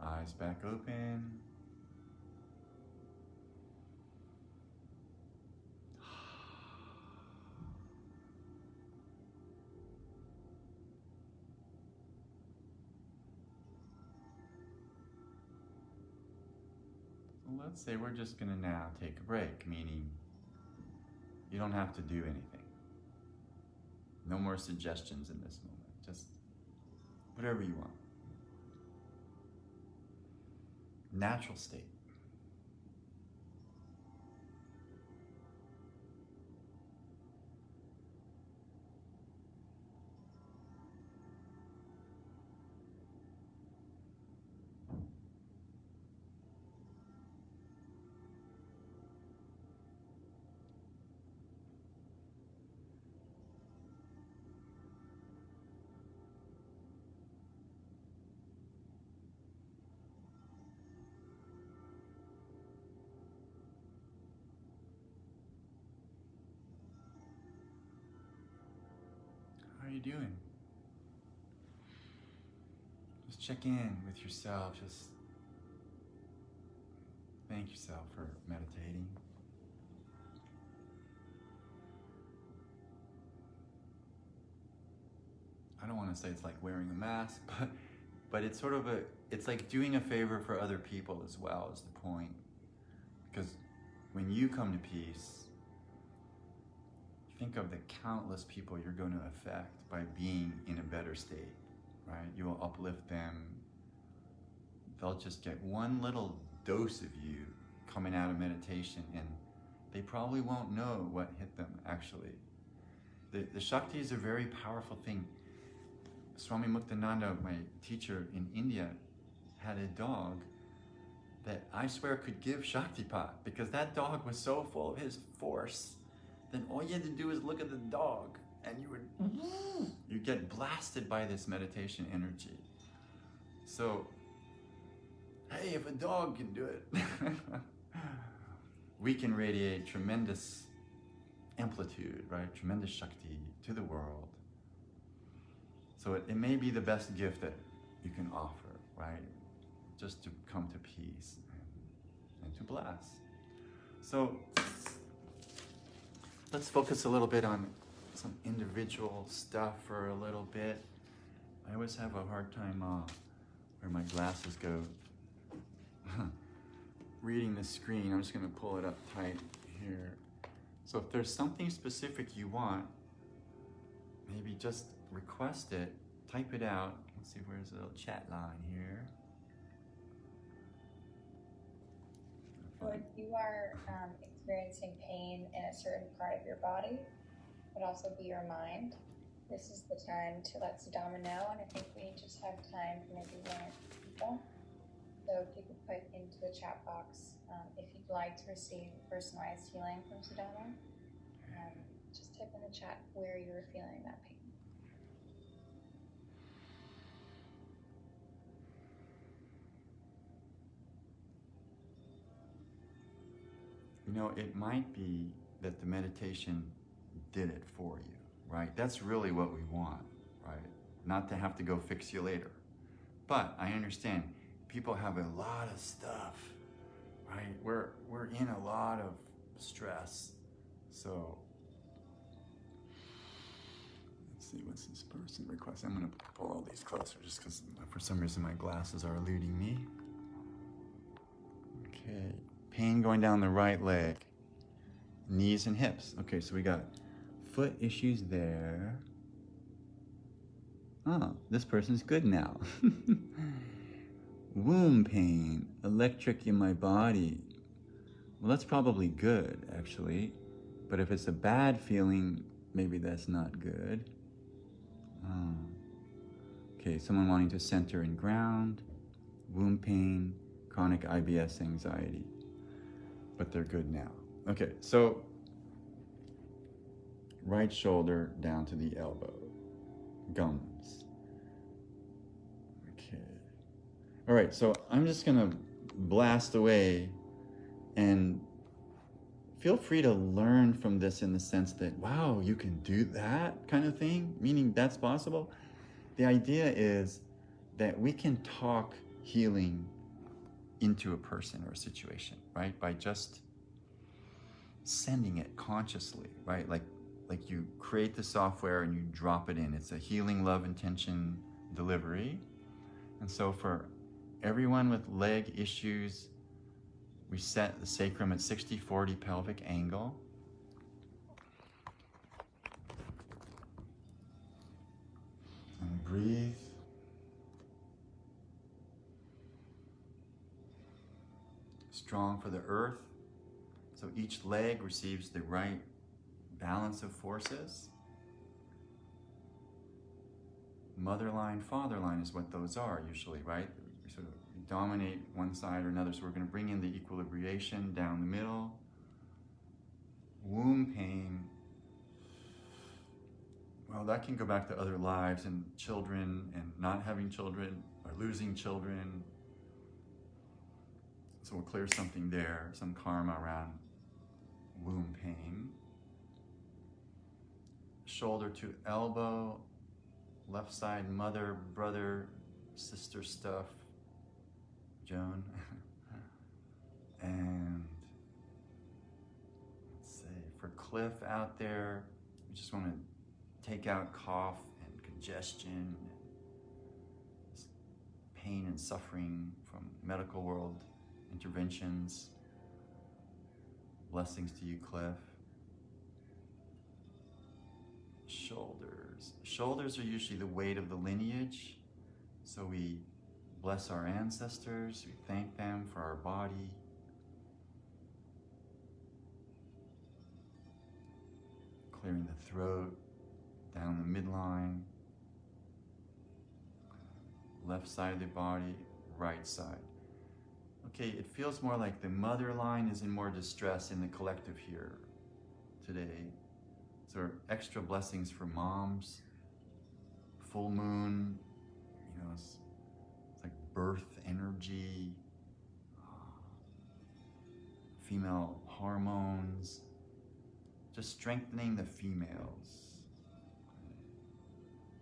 Eyes back open. So let's say we're just going to now take a break, meaning you don't have to do anything. No more suggestions in this moment. Just whatever you want. Natural state. How are you doing? Just check in with yourself. Just thank yourself for meditating. I don't want to say it's like wearing a mask, but it's sort of it's like doing a favor for other people as well is the point. Because when you come to peace, think of the countless people you're going to affect by being in a better state, right? You will uplift them. They'll just get one little dose of you coming out of meditation, and they probably won't know what hit them, actually. The Shakti is a very powerful thing. Swami Muktananda, my teacher in India, had a dog that I swear could give Shaktipat, because that dog was so full of his force. Then all you had to do is look at the dog, and you get blasted by this meditation energy. So, hey, if a dog can do it, we can radiate tremendous amplitude, right? Tremendous Shakti to the world. So it may be the best gift that you can offer, right? Just to come to peace and to bless. So let's focus a little bit on some individual stuff for a little bit. I always have a hard time where my glasses go. reading the screen. I'm just going to pull it up tight here. So if there's something specific you want, maybe just request it, type it out. Let's see, where's the little chat line here? So if you are experiencing pain in a certain part of your body, it could also be your mind. This is the time to let Sudama know, and I think we just have time for maybe 1 or 2 people. So if you could put into the chat box if you'd like to receive personalized healing from Sudama, just type in the chat where you're feeling that pain. You know, it might be that the meditation did it for you, right? That's really what we want, right? Not to have to go fix you later. But I understand people have a lot of stuff, right? We're in a lot of stress. So let's see, what's this person request? I'm gonna pull all these closer just because for some reason my glasses are eluding me. Okay, pain going down the right leg, knees and hips. Okay, so we got foot issues there. Oh, this person's good now. Womb pain, electric in my body. Well, that's probably good, actually. But if it's a bad feeling, maybe that's not good. Okay, someone wanting to center and ground, womb pain, chronic IBS anxiety. But they're good now. Okay, so right shoulder down to the elbow, gums. Okay. All right, so I'm just gonna blast away, and feel free to learn from this in the sense that, wow, you can do that kind of thing, meaning that's possible. The idea is that we can talk healing into a person or a situation, right? By just sending it consciously, right? Like you create the software and you drop it in. It's a healing love intention delivery. And so for everyone with leg issues, we set the sacrum at 60-40 pelvic angle. And breathe. Strong for the earth. So each leg receives the right balance of forces. Mother line, father line is what those are usually, right? We sort of dominate one side or another. So we're going to bring in the equilibration down the middle. Womb pain. Well, that can go back to other lives and children and not having children or losing children. So we'll clear something there, some karma around womb pain. Shoulder to elbow, left side, mother, brother, sister stuff, Joan. And let's say for Cliff out there, we just want to take out cough and congestion, and pain and suffering from medical world interventions. Blessings to you, Cliff. Shoulders. Shoulders are usually the weight of the lineage. So we bless our ancestors, we thank them for our body. Clearing the throat, down the midline. Left side of the body, right side. Okay, it feels more like the mother line is in more distress in the collective here today. So extra blessings for moms. Full moon, you know, it's like birth energy, female hormones, just strengthening the females.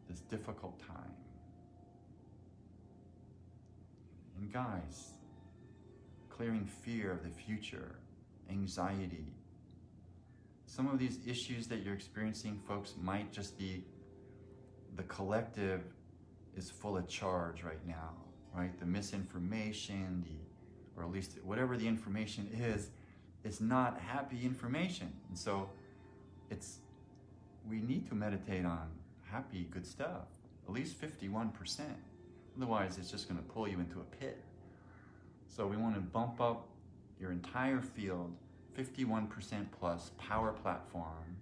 This difficult time. And guys, clearing fear of the future, anxiety. Some of these issues that you're experiencing, folks, might just be the collective is full of charge right now, right? The misinformation, the or at least whatever the information is not happy information. And so we need to meditate on happy, good stuff, at least 51%. Otherwise, it's just going to pull you into a pit. So we want to bump up your entire field, 51% plus power platform.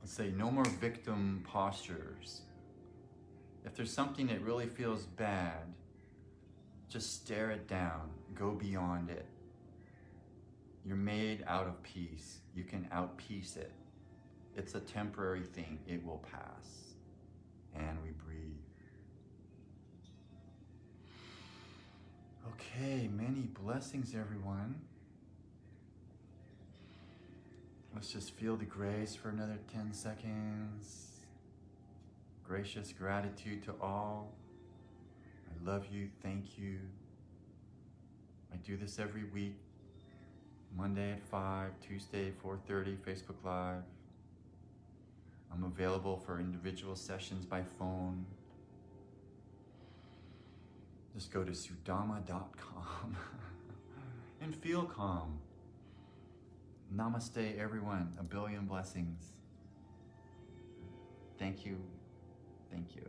Let's say no more victim postures. If there's something that really feels bad, just stare it down, go beyond it. You're made out of peace. You can out-peace it. It's a temporary thing. It will pass. And we breathe. Okay, many blessings, everyone. Let's just feel the grace for another 10 seconds. Gracious gratitude to all. I love you, thank you. I do this every week. Monday at 5, Tuesday 4:30, Facebook Live. I'm available for individual sessions by phone. Just go to sudama.com and feel calm. Namaste, everyone. A billion blessings. Thank you. Thank you.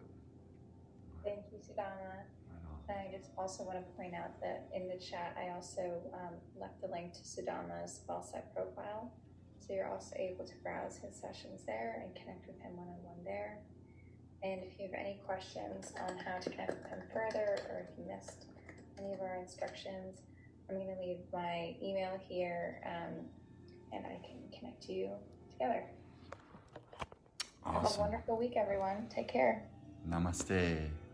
Thank you, Sudama. I just also want to point out that in the chat, I also left the link to Sudama's WellSet profile. So you're also able to browse his sessions there and connect with him one-on-one there. And if you have any questions on how to connect with him further, or if you missed any of our instructions, I'm going to leave my email here and I can connect you together. Awesome. Have a wonderful week, everyone. Take care. Namaste.